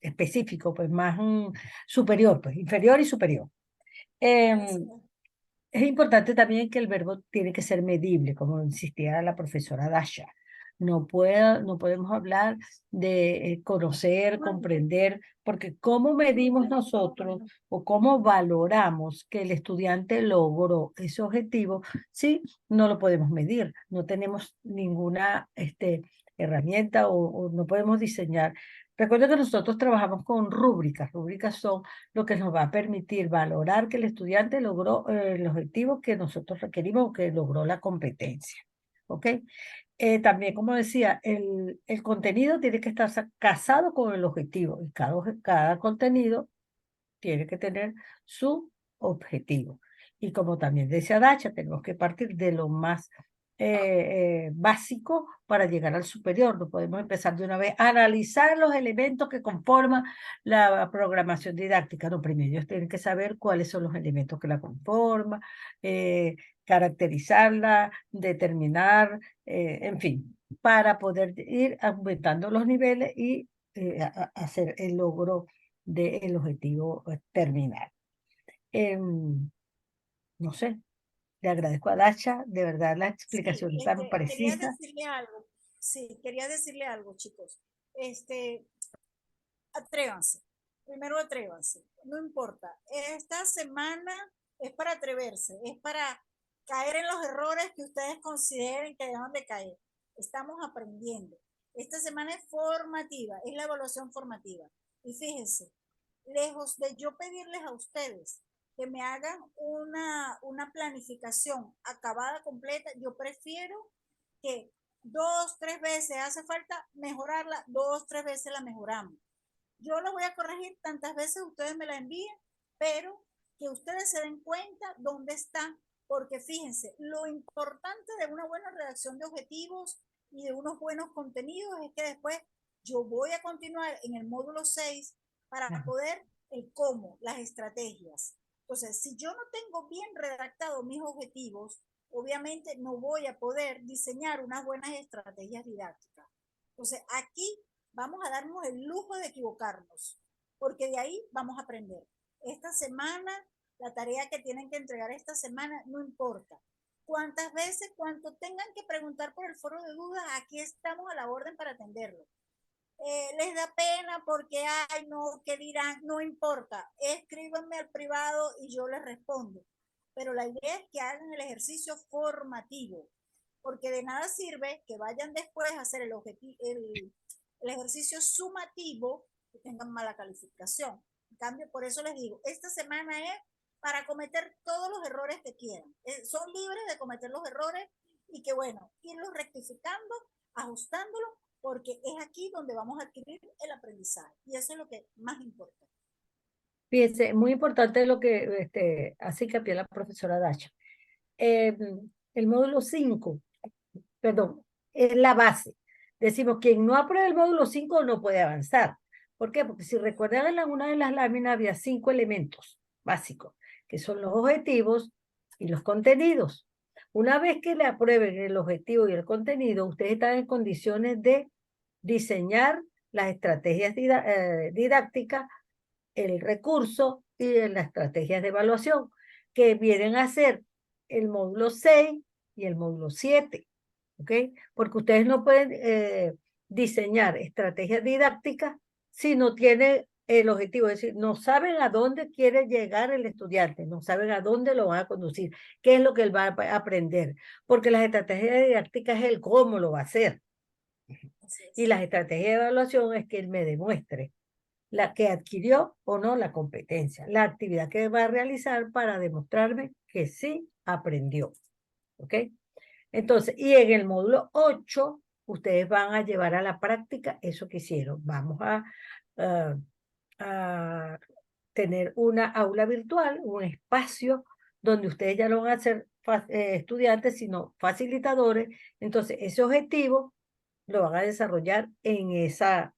[SPEAKER 2] específico, pues más superior, pues inferior y superior. Es importante también que el verbo tiene que ser medible, como insistía la profesora Dasha. No podemos hablar de conocer, comprender, porque cómo medimos nosotros o cómo valoramos que el estudiante logró ese objetivo, sí, no lo podemos medir, no tenemos ninguna herramienta o no podemos diseñar. Recuerda que nosotros trabajamos con rúbricas. Rúbricas son lo que nos va a permitir valorar que el estudiante logró el objetivo que nosotros requerimos o que logró la competencia. ¿Ok? También, como decía, el contenido tiene que estar casado con el objetivo y cada contenido tiene que tener su objetivo. Y como también decía Dacha, tenemos que partir de lo más básico para llegar al superior. No podemos empezar de una vez a analizar los elementos que conforman la programación didáctica. No, primero ellos tienen que saber cuáles son los elementos que la conforman, caracterizarla, determinar, en fin, para poder ir aumentando los niveles y hacer el logro del objetivo terminal. No sé, le agradezco a Dacha, de verdad la
[SPEAKER 1] Sí,
[SPEAKER 2] explicación tan
[SPEAKER 1] quería
[SPEAKER 2] precisa.
[SPEAKER 1] decirle algo. Sí, quería decirle algo, chicos. Atrévanse. Primero atrévanse. No importa. Esta semana es para atreverse, es para caer en los errores que ustedes consideren que deben de caer. Estamos aprendiendo. Esta semana es formativa, es la evaluación formativa. Y fíjense, lejos de yo pedirles a ustedes que me hagan una planificación acabada, completa, yo prefiero que 2, 3 veces hace falta mejorarla, 2, 3 veces la mejoramos. Yo la voy a corregir tantas veces ustedes me la envíen, pero que ustedes se den cuenta dónde está, porque fíjense, lo importante de una buena redacción de objetivos y de unos buenos contenidos es que después yo voy a continuar en el módulo 6 para poder el cómo, las estrategias. Entonces, si yo no tengo bien redactados mis objetivos, obviamente no voy a poder diseñar unas buenas estrategias didácticas. Entonces, aquí vamos a darnos el lujo de equivocarnos, porque de ahí vamos a aprender. Esta semana, la tarea que tienen que entregar esta semana, no importa. Cuántas veces, cuánto tengan que preguntar por el foro de dudas, aquí estamos a la orden para atenderlo. Les da pena porque, ay, no, ¿qué dirán? No importa, escríbanme al privado y yo les respondo. Pero la idea es que hagan el ejercicio formativo, porque de nada sirve que vayan después a hacer el ejercicio sumativo y tengan mala calificación. En cambio, por eso les digo, esta semana es para cometer todos los errores que quieran. Son libres de cometer los errores y que, bueno, irlos rectificando, ajustándolo, porque es aquí donde vamos a adquirir el aprendizaje. Y eso es lo que más importa.
[SPEAKER 2] Fíjense, muy importante lo que hace hincapié la profesora Dacha. El módulo 5, perdón, es la base. Decimos, quien no apruebe el módulo 5 no puede avanzar. ¿Por qué? Porque si recuerdan en una de las láminas había 5 elementos básicos, que son los objetivos y los contenidos. Una vez que le aprueben el objetivo y el contenido, ustedes están en condiciones de diseñar las estrategias didácticas, el recurso y las estrategias de evaluación, que vienen a ser el módulo 6 y el módulo 7. ¿Ok? Porque ustedes no pueden diseñar estrategias didácticas si no tienen el objetivo, es decir, no saben a dónde quiere llegar el estudiante, no saben a dónde lo van a conducir, qué es lo que él va a aprender, porque las estrategias didácticas es el cómo lo va a hacer. Y las estrategias de evaluación es que él me demuestre la que adquirió o no la competencia, la actividad que va a realizar para demostrarme que sí aprendió. ¿Ok? Entonces, y en el módulo 8, ustedes van a llevar a la práctica eso que hicieron. Vamos a tener una aula virtual, un espacio donde ustedes ya no van a ser estudiantes, sino facilitadores. Entonces, ese objetivo lo van a desarrollar en ese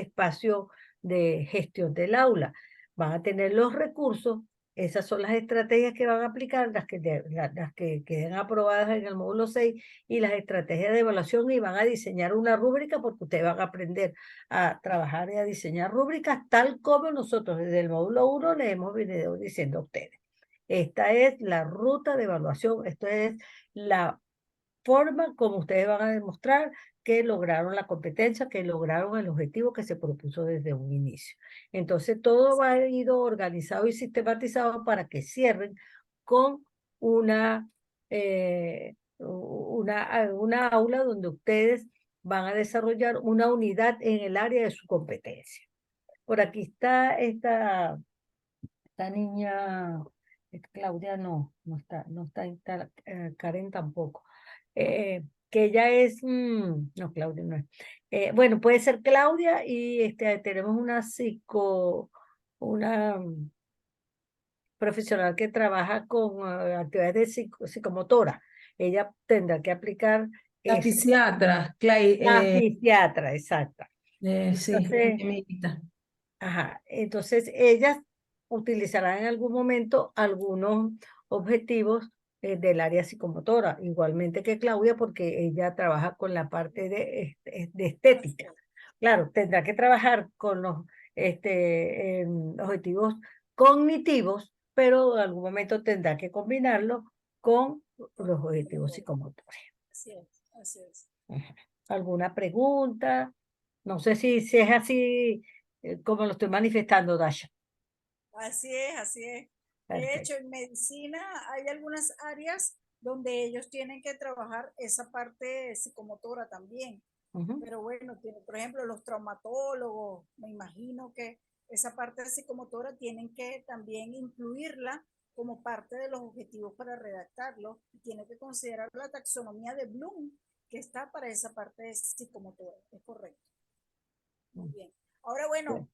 [SPEAKER 2] espacio de gestión del aula. Van a tener los recursos, esas son las estrategias que van a aplicar, las que queden aprobadas en el módulo 6 y las estrategias de evaluación, y van a diseñar una rúbrica porque ustedes van a aprender a trabajar y a diseñar rúbricas tal como nosotros desde el módulo 1 les hemos venido diciendo a ustedes. Esta es la ruta de evaluación, esto es la forma como ustedes van a demostrar que lograron la competencia, que lograron el objetivo que se propuso desde un inicio. Entonces, todo va a ir organizado y sistematizado para que cierren con una aula donde ustedes van a desarrollar una unidad en el área de su competencia. Por aquí está esta niña, Claudia no está, Karen tampoco. Que ella es, no, Claudia no es. Bueno, puede ser Claudia y tenemos una profesional que trabaja con actividades de psicomotora. Ella tendrá que aplicar
[SPEAKER 3] La
[SPEAKER 2] eso.
[SPEAKER 3] fisiatra,
[SPEAKER 2] La fisiatra, exacta.
[SPEAKER 3] sí,
[SPEAKER 2] Entonces,
[SPEAKER 3] Emilita.
[SPEAKER 2] ajá, entonces ellas utilizarán en algún momento algunos objetivos del área psicomotora, igualmente que Claudia, porque ella trabaja con la parte de estética. Claro, tendrá que trabajar con los objetivos cognitivos, pero en algún momento tendrá que combinarlo con los objetivos psicomotores.
[SPEAKER 1] Así es, así es.
[SPEAKER 2] Ajá. ¿Alguna pregunta? No sé si es así como lo estoy manifestando, Dasha.
[SPEAKER 1] Así es, así es. De
[SPEAKER 2] Perfecto.
[SPEAKER 1] hecho, en medicina hay algunas áreas donde ellos tienen que trabajar esa parte psicomotora también.
[SPEAKER 2] Ujú.
[SPEAKER 1] Pero bueno, por ejemplo, los traumatólogos, me imagino que esa parte psicomotora tienen que también incluirla como parte de los objetivos para redactarlo. Tiene que considerar la taxonomía de Bloom, que está para esa parte psicomotora. Es correcto. Muy bien. Ahora, bueno,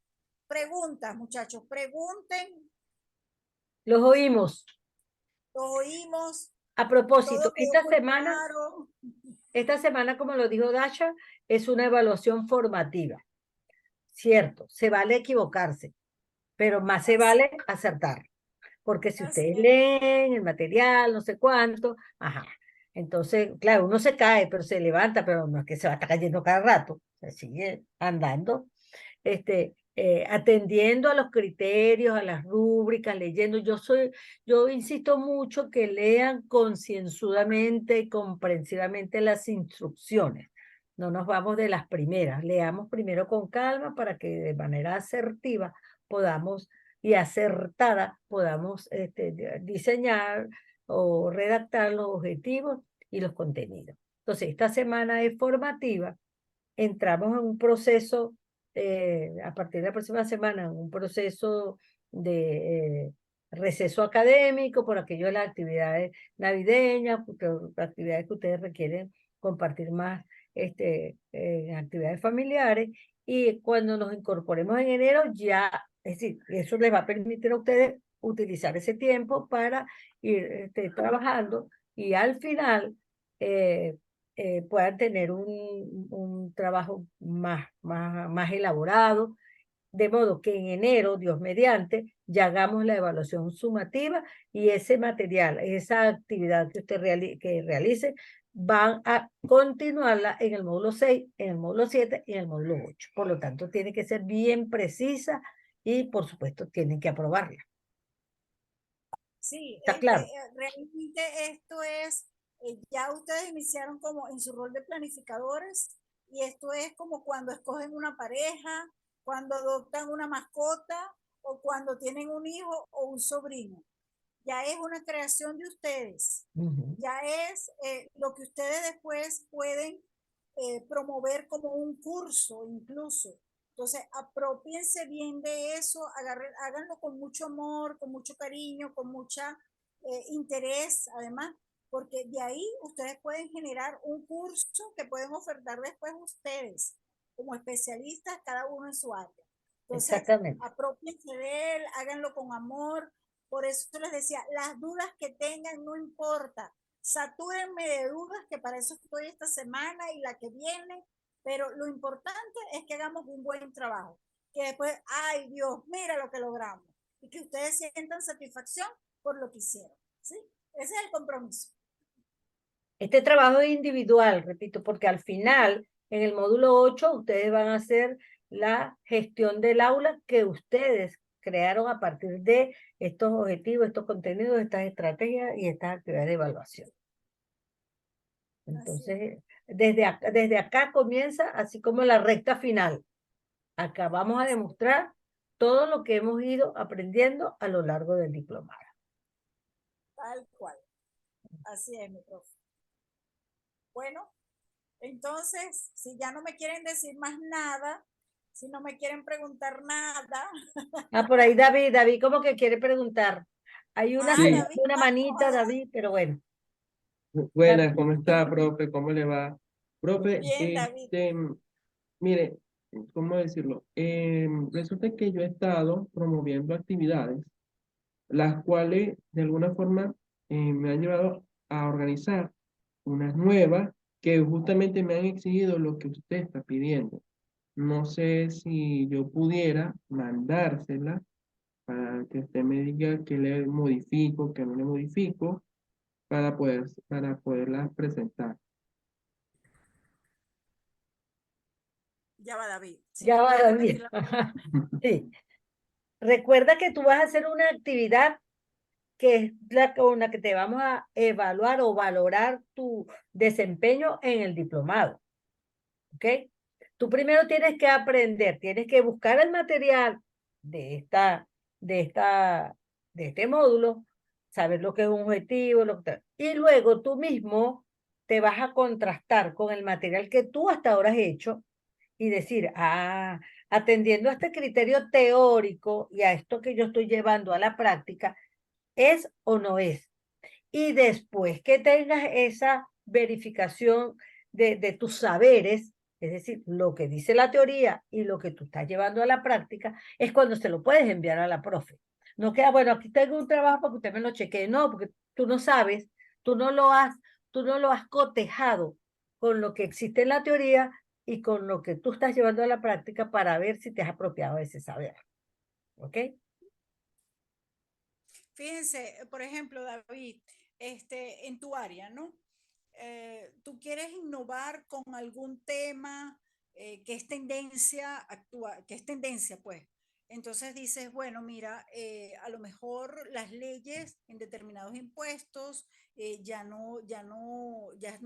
[SPEAKER 1] preguntas, muchachos, pregunten.
[SPEAKER 2] Los oímos.
[SPEAKER 1] Lo oímos,
[SPEAKER 2] A propósito,
[SPEAKER 1] todo quedó muy claro.
[SPEAKER 2] esta semana, como lo dijo Dasha, es una evaluación formativa. Cierto, se vale equivocarse, pero más se vale acertar. Porque si
[SPEAKER 1] Así
[SPEAKER 2] ustedes
[SPEAKER 1] es.
[SPEAKER 2] leen el material, no sé cuánto, ajá. Entonces, claro, uno se cae, pero se levanta, pero no es que se va a estar cayendo cada rato, se sigue andando, atendiendo a los criterios, a las rúbricas, leyendo. Yo insisto mucho que lean concienzudamente y comprensivamente las instrucciones. No nos vamos de las primeras, leamos primero con calma para que de manera asertiva podamos y acertada podamos diseñar o redactar los objetivos y los contenidos. Entonces, esta semana es formativa, entramos en un proceso, a partir de la próxima semana, en un proceso de receso académico por aquello de las actividades navideñas, porque actividades que ustedes requieren compartir más actividades familiares, y cuando nos incorporemos en enero ya, es decir, eso les va a permitir a ustedes utilizar ese tiempo para ir trabajando y al final puedan tener un trabajo más elaborado, de modo que en enero, Dios mediante, ya hagamos la evaluación sumativa y ese material, esa actividad que usted realice, van a continuarla en el módulo 6, en el módulo 7 y en el módulo 8. Por lo tanto, tiene que ser bien precisa y, por supuesto, tienen que aprobarla.
[SPEAKER 1] Sí,
[SPEAKER 2] ¿Está claro?
[SPEAKER 1] realmente esto es, ya ustedes iniciaron como en su rol de planificadores y esto es como cuando escogen una pareja, cuando adoptan una mascota o cuando tienen un hijo o un sobrino. Ya es una creación de ustedes, ya es lo que ustedes después pueden promover como un curso incluso. Entonces, apropiense bien de eso, háganlo con mucho amor, con mucho cariño, con mucha interés, además, porque de ahí ustedes pueden generar un curso que pueden ofertar después ustedes, como especialistas, cada uno en su área. Entonces,
[SPEAKER 2] Exactamente.
[SPEAKER 1] apropiense de él, háganlo con amor. Por eso les decía, las dudas que tengan no importa, satúrenme de dudas, que para eso estoy esta semana y la que viene, pero lo importante es que hagamos un buen trabajo, que después, ay Dios, mira lo que logramos, y que ustedes sientan satisfacción por lo que hicieron, ¿sí? Ese es el compromiso.
[SPEAKER 2] Este trabajo es individual, repito, porque al final, en el módulo 8, ustedes van a hacer la gestión del aula que ustedes crearon a partir de estos objetivos, estos contenidos, estas estrategias y estas actividades de evaluación. Entonces, desde acá comienza así como la recta final. Acá vamos a demostrar todo lo que hemos ido aprendiendo a lo largo del diplomado.
[SPEAKER 1] Tal cual. Así es, mi profe. Bueno, entonces, si ya no me quieren decir más nada, si no me quieren preguntar nada.
[SPEAKER 2] Ah, por ahí David como que quiere preguntar. Hay una,
[SPEAKER 1] Ah,
[SPEAKER 3] Sí,
[SPEAKER 1] David,
[SPEAKER 2] una
[SPEAKER 1] vamos
[SPEAKER 2] manita,
[SPEAKER 1] a dar.
[SPEAKER 2] David, pero bueno.
[SPEAKER 3] buenas, ¿cómo está, profe? ¿Cómo le va? Profe,
[SPEAKER 1] Bien, David.
[SPEAKER 3] mire, ¿cómo decirlo? Resulta que yo he estado promoviendo actividades, las cuales de alguna forma me han llevado a organizar unas nuevas que justamente me han exigido lo que usted está pidiendo. No sé si yo pudiera mandársela para que usted me diga qué le modifico, qué no le modifico, para poderlas presentar.
[SPEAKER 1] Ya va, David. Si
[SPEAKER 2] Ya
[SPEAKER 1] me
[SPEAKER 2] va,
[SPEAKER 1] puedes repetir
[SPEAKER 2] David.
[SPEAKER 1] la pregunta.
[SPEAKER 2] Sí. Recuerda que tú vas a hacer una actividad que es la con la que te vamos a evaluar o valorar tu desempeño en el diplomado. ¿Ok? Tú primero tienes que aprender, tienes que buscar el material de esta, de esta, de este módulo, saber lo que es un objetivo, y luego tú mismo te vas a contrastar con el material que tú hasta ahora has hecho y decir, atendiendo a este criterio teórico y a esto que yo estoy llevando a la práctica, ¿es o no es? Y después que tengas esa verificación de tus saberes, es decir, lo que dice la teoría y lo que tú estás llevando a la práctica, es cuando se lo puedes enviar a la profe. No queda, bueno, aquí tengo un trabajo para que usted me lo chequee. No, porque tú no sabes, tú no lo has, tú no lo has cotejado con lo que existe en la teoría y con lo que tú estás llevando a la práctica para ver si te has apropiado de ese saber. ¿Ok?
[SPEAKER 1] Fíjense, por ejemplo, David, en tu área, ¿no? Tú quieres innovar con algún tema que es tendencia actual, que es tendencia, pues. Entonces dices, bueno, mira, a lo mejor las leyes en determinados impuestos ya no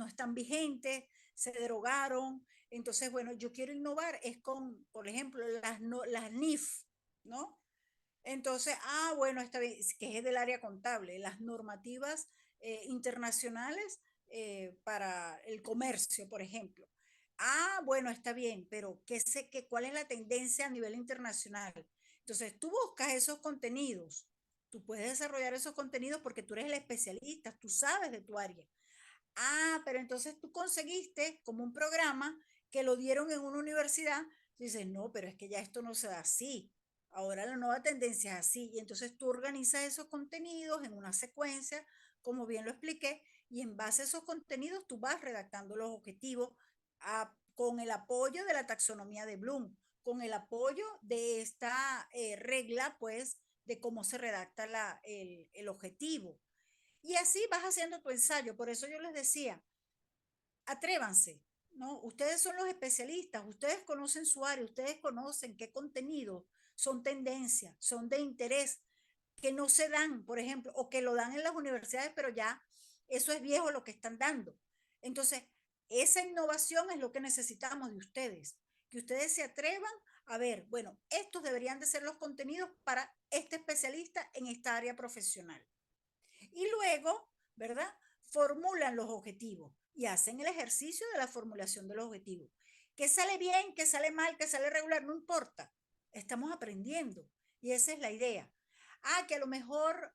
[SPEAKER 1] están vigentes, se derogaron. Entonces, bueno, yo quiero innovar, es con, por ejemplo, las NIF, ¿no? Entonces, bueno, está bien, que es del área contable, las normativas internacionales para el comercio, por ejemplo. Bueno, está bien, pero ¿cuál es la tendencia a nivel internacional? Entonces, tú buscas esos contenidos, tú puedes desarrollar esos contenidos porque tú eres el especialista, tú sabes de tu área. Pero entonces tú conseguiste como un programa que lo dieron en una universidad. Dices, no, pero es que ya esto no se da así. Ahora la nueva tendencia es así. Y entonces tú organizas esos contenidos en una secuencia, como bien lo expliqué, y en base a esos contenidos tú vas redactando los objetivos con el apoyo de la taxonomía de Bloom, con el apoyo de esta regla, pues, de cómo se redacta el objetivo. Y así vas haciendo tu ensayo. Por eso yo les decía, atrévanse, ¿no? Ustedes son los especialistas, ustedes conocen su área, ustedes conocen qué contenidos son tendencias, son de interés, que no se dan, por ejemplo, o que lo dan en las universidades, pero ya eso es viejo lo que están dando. Entonces, esa innovación es lo que necesitamos de ustedes, que ustedes se atrevan a ver, bueno, estos deberían de ser los contenidos para este especialista en esta área profesional. Y luego, ¿verdad? Formulan los objetivos y hacen el ejercicio de la formulación de los objetivos. Que sale bien, que sale mal, que sale regular, no importa. Estamos aprendiendo y esa es la idea. Que a lo mejor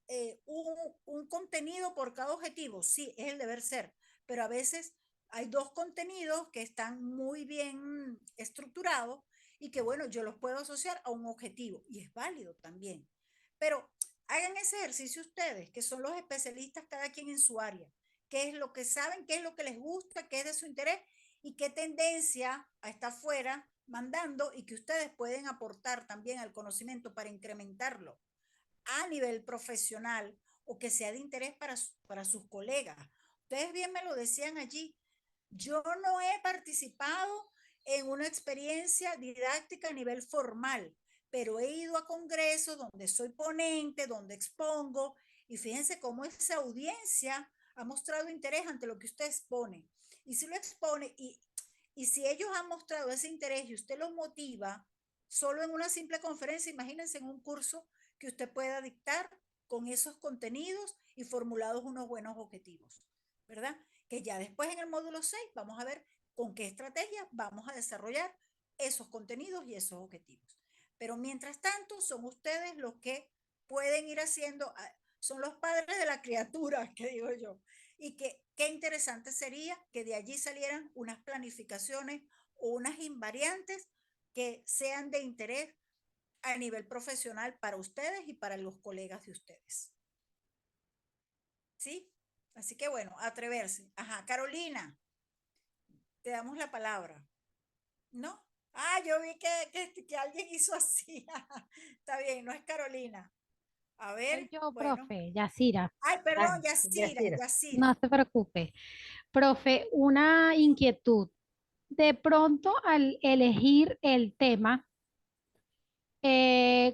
[SPEAKER 1] un contenido por cada objetivo, sí, es el deber ser, pero a veces hay dos contenidos que están muy bien estructurados y que, bueno, yo los puedo asociar a un objetivo y es válido también. Pero hagan ese ejercicio ustedes, que son los especialistas cada quien en su área. ¿Qué es lo que saben? ¿Qué es lo que les gusta? ¿Qué es de su interés? ¿Y qué tendencia está afuera mandando y que ustedes pueden aportar también al conocimiento para incrementarlo a nivel profesional o que sea de interés para sus colegas? Ustedes bien me lo decían allí. Yo no he participado en una experiencia didáctica a nivel formal, pero he ido a congresos donde soy ponente, donde expongo, y fíjense cómo esa audiencia ha mostrado interés ante lo que usted expone. Y si lo expone, y si ellos han mostrado ese interés y usted los motiva, solo en una simple conferencia, imagínense en un curso que usted pueda dictar con esos contenidos y formulados unos buenos objetivos, ¿verdad? Que ya después en el módulo 6 vamos a ver con qué estrategias vamos a desarrollar esos contenidos y esos objetivos. Pero mientras tanto, son ustedes los que pueden ir haciendo, son los padres de la criatura, que digo yo. Y que qué interesante sería que de allí salieran unas planificaciones o unas invariantes que sean de interés a nivel profesional para ustedes y para los colegas de ustedes. ¿Sí? Así que bueno, atreverse. Ajá, Carolina, te damos la palabra. ¿No? Ah, yo vi que alguien hizo así. Está bien, no es Carolina. A
[SPEAKER 4] Soy
[SPEAKER 1] ver,
[SPEAKER 4] yo,
[SPEAKER 1] bueno.
[SPEAKER 4] profe, Yacira.
[SPEAKER 1] Ay,
[SPEAKER 2] Ah,
[SPEAKER 1] perdón, Yacira,
[SPEAKER 2] Yacira.
[SPEAKER 4] No
[SPEAKER 1] Yacira.
[SPEAKER 4] se preocupe. Profe, una inquietud. De pronto, al elegir el tema,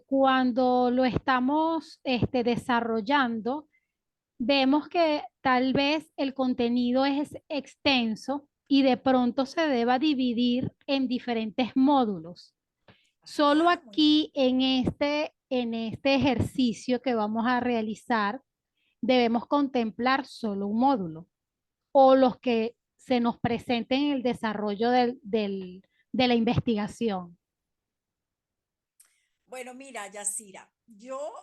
[SPEAKER 4] cuando lo estamos desarrollando, vemos que tal vez el contenido es extenso y de pronto se deba dividir en diferentes módulos. Solo
[SPEAKER 1] Ah, muy bien.
[SPEAKER 4] aquí en este ejercicio que vamos a realizar, debemos contemplar solo un módulo o los que se nos presenten en el desarrollo de la investigación.
[SPEAKER 1] Bueno, mira, Yacira, yo,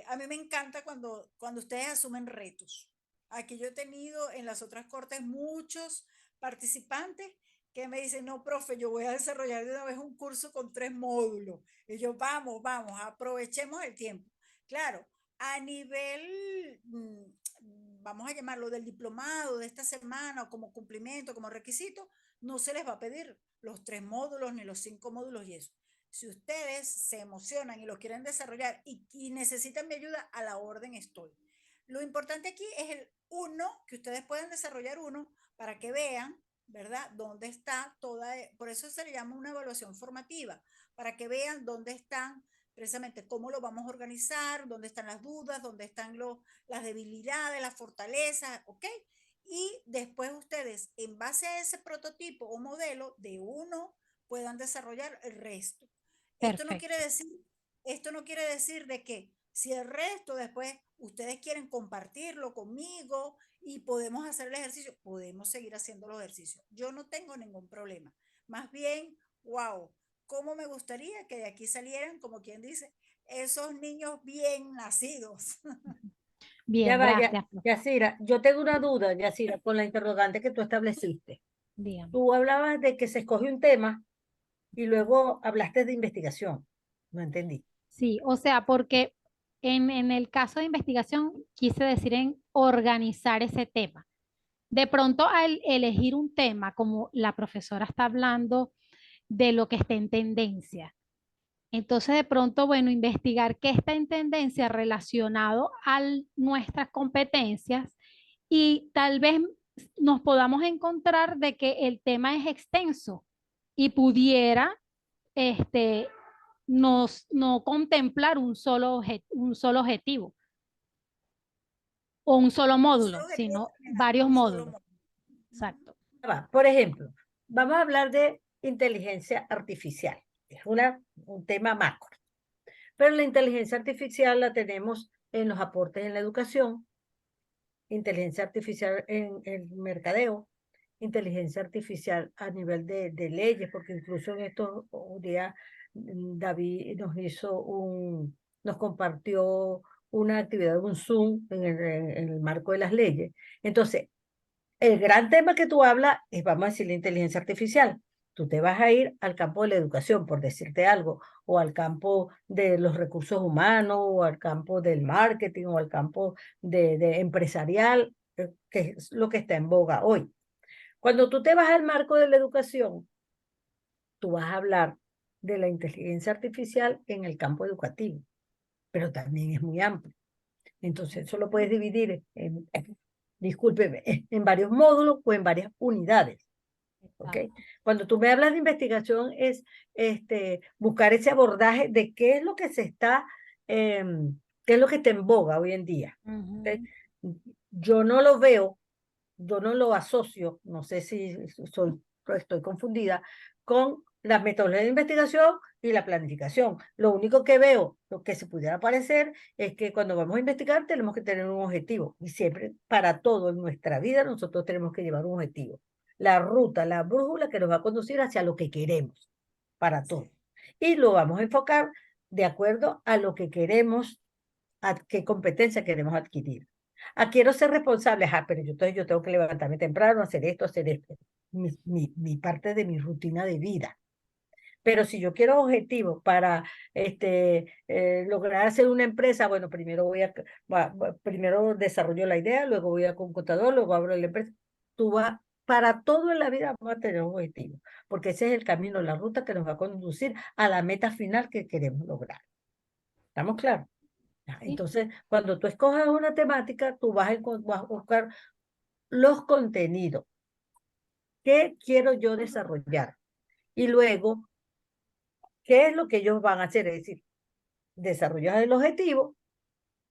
[SPEAKER 1] a mí me encanta cuando ustedes asumen retos. Aquí yo he tenido en las otras cortes muchos participantes que me dicen, no, profe, yo voy a desarrollar de una vez un curso con 3 módulos. Y yo, vamos, vamos, aprovechemos el tiempo. Claro, a nivel, vamos a llamarlo del diplomado de esta semana o como cumplimiento, como requisito, no se les va a pedir los 3 módulos ni los 5 módulos y eso. Si ustedes se emocionan y lo quieren desarrollar y necesitan mi ayuda, a la orden estoy. Lo importante aquí es el uno, que ustedes puedan desarrollar uno para que vean, ¿verdad? Dónde está toda, por eso se le llama una evaluación formativa, para que vean dónde están precisamente cómo lo vamos a organizar, dónde están las dudas, dónde están las debilidades, las fortalezas, ¿ok? Y después ustedes, en base a ese prototipo o modelo de uno, puedan desarrollar el resto. Esto no quiere
[SPEAKER 4] Perfecto.
[SPEAKER 1] decir, esto no quiere decir de que si el resto después ustedes quieren compartirlo conmigo y podemos hacer el ejercicio, podemos seguir haciendo los ejercicios. Yo no tengo ningún problema. Más bien, wow, cómo me gustaría que de aquí salieran, como quien dice, esos niños bien nacidos.
[SPEAKER 2] Ya
[SPEAKER 4] Bien,
[SPEAKER 2] vaya,
[SPEAKER 4] gracias, profe.
[SPEAKER 2] Yacira, yo tengo una duda, Yacira, con la interrogante que tú estableciste.
[SPEAKER 4] Dígame.
[SPEAKER 2] Tú hablabas de que se escoge un tema y luego hablaste de investigación. No entendí.
[SPEAKER 4] Sí, o sea, porque en el caso de investigación quise decir en organizar ese tema. De pronto, al elegir un tema, como la profesora está hablando de lo que está en tendencia, entonces de pronto, bueno, investigar qué está en tendencia relacionado a nuestras competencias y tal vez nos podamos encontrar de que el tema es extenso y pudiera este, no contemplar un solo objetivo o un solo
[SPEAKER 1] Un
[SPEAKER 4] módulo,
[SPEAKER 1] solo objetivo
[SPEAKER 4] sino
[SPEAKER 1] determinado,
[SPEAKER 4] varios
[SPEAKER 1] un solo
[SPEAKER 4] módulos.
[SPEAKER 1] módulo.
[SPEAKER 4] Exacto.
[SPEAKER 2] Por ejemplo, vamos a hablar de inteligencia artificial. Es un tema macro. Pero la inteligencia artificial la tenemos en los aportes en la educación, inteligencia artificial en el mercadeo, inteligencia artificial a nivel de leyes, porque incluso en estos días David nos compartió una actividad de un Zoom en el marco de las leyes. Entonces, el gran tema que tú hablas es, vamos a decir, la inteligencia artificial. Tú te vas a ir al campo de la educación, por decirte algo, o al campo de los recursos humanos, o al campo del marketing, o al campo de empresarial, que es lo que está en boga hoy. Cuando tú te vas al marco de la educación, tú vas a hablar de la inteligencia artificial en el campo educativo, pero también es muy amplio. Entonces, eso lo puedes dividir discúlpeme, en varios módulos o en varias unidades. ¿ok?
[SPEAKER 4] Exacto.
[SPEAKER 2] Cuando tú me hablas de investigación es buscar ese abordaje de qué es lo que se está, qué es lo que está en boga hoy en día. ¿Ok?
[SPEAKER 4] Ujú.
[SPEAKER 2] Yo no lo veo, yo no lo asocio, no sé si estoy confundida, con la metodología de investigación y la planificación. Lo único que veo, lo que se pudiera parecer, es que cuando vamos a investigar tenemos que tener un objetivo. Y siempre, para todo en nuestra vida, nosotros tenemos que llevar un objetivo. La ruta, la brújula que nos va a conducir hacia lo que queremos, para todo. Y lo vamos a enfocar de acuerdo a lo que queremos, a qué competencia queremos adquirir. Quiero ser responsable, pero entonces yo tengo que levantarme temprano, hacer esto, mi parte de mi rutina de vida. Pero si yo quiero objetivos para lograr hacer una empresa, bueno, primero desarrollo la idea, luego voy a un contador, luego abro la empresa. Para todo en la vida vamos a tener un objetivo, porque ese es el camino, la ruta que nos va a conducir a la meta final que queremos lograr. ¿Estamos claros?
[SPEAKER 4] Sí.
[SPEAKER 2] Entonces, cuando tú escoges una temática, tú vas a buscar los contenidos. ¿Qué quiero yo desarrollar? Y luego, ¿qué es lo que ellos van a hacer? Es decir, desarrollar el objetivo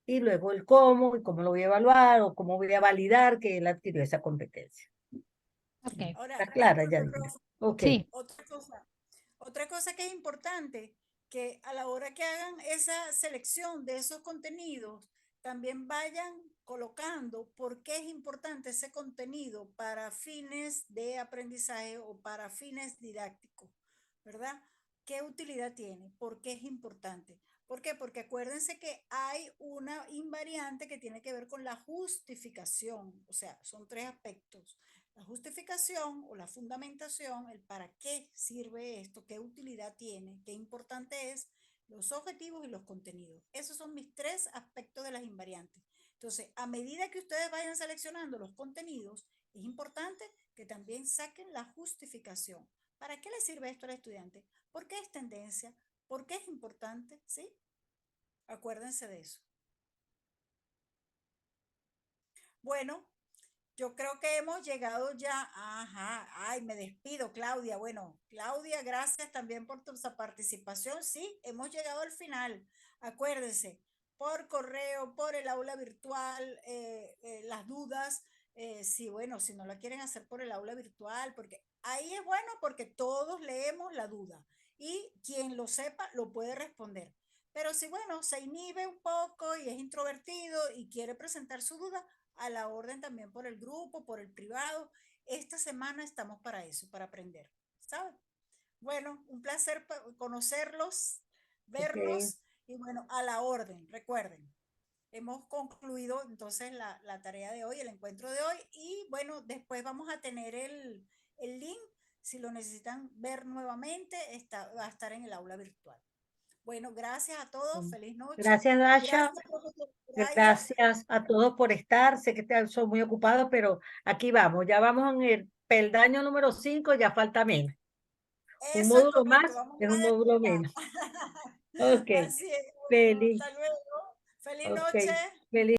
[SPEAKER 2] y luego el cómo y cómo lo voy a evaluar o cómo voy a validar que él adquirió esa competencia.
[SPEAKER 4] Ok.
[SPEAKER 1] Ahora,
[SPEAKER 2] ¿Está clara,
[SPEAKER 1] disculpe,
[SPEAKER 2] Yanira?
[SPEAKER 1] profe,
[SPEAKER 2] Ok.
[SPEAKER 4] Sí.
[SPEAKER 1] otra cosa que es importante, que a la hora que hagan esa selección de esos contenidos, también vayan colocando por qué es importante ese contenido para fines de aprendizaje o para fines didácticos, ¿verdad? ¿Qué utilidad tiene? ¿Por qué es importante? ¿Por qué? Porque acuérdense que hay una invariante que tiene que ver con la justificación, o sea, son tres aspectos: la justificación o la fundamentación, el para qué sirve esto, qué utilidad tiene, qué importante es, los objetivos y los contenidos. Esos son mis tres aspectos de las invariantes. Entonces, a medida que ustedes vayan seleccionando los contenidos, es importante que también saquen la justificación. ¿Para qué le sirve esto al estudiante? ¿Por qué es tendencia? ¿Por qué es importante? ¿Sí? Acuérdense de eso. Bueno, yo creo que hemos llegado ya. Ajá. Ay, me despido, Claudia. Bueno, Claudia, gracias también por tu participación. Sí, hemos llegado al final. Acuérdense, por correo, por el aula virtual, las dudas. Sí, bueno, si no la quieren hacer por el aula virtual, porque ahí es bueno porque todos leemos la duda y quien lo sepa lo puede responder. Pero si, bueno, se inhibe un poco y es introvertido y quiere presentar su duda, a la orden también por el grupo, por el privado. Esta semana estamos para eso, para aprender, ¿sabes? Bueno, un placer conocerlos,
[SPEAKER 2] Ok.
[SPEAKER 1] verlos y bueno, a la orden, recuerden. Hemos concluido entonces la tarea de hoy, el encuentro de hoy y bueno, después vamos a tener el link. Si lo necesitan ver nuevamente, va a estar en el aula virtual. Bueno, gracias a todos, feliz noche.
[SPEAKER 2] Gracias, Dasha.
[SPEAKER 1] Gracias, profesor Brian.
[SPEAKER 2] Gracias a todos por estar. Sé que son muy ocupados, pero aquí vamos. Ya vamos en el peldaño número 5, ya falta menos. Un
[SPEAKER 1] Eso es
[SPEAKER 2] módulo
[SPEAKER 1] correcto,
[SPEAKER 2] más
[SPEAKER 1] vamos
[SPEAKER 2] es un
[SPEAKER 1] a
[SPEAKER 2] módulo
[SPEAKER 1] despegar.
[SPEAKER 2] menos. Ok,
[SPEAKER 1] Así es, bueno,
[SPEAKER 2] feliz.
[SPEAKER 1] hasta luego. Feliz
[SPEAKER 2] Ok,
[SPEAKER 1] noche.
[SPEAKER 2] feliz.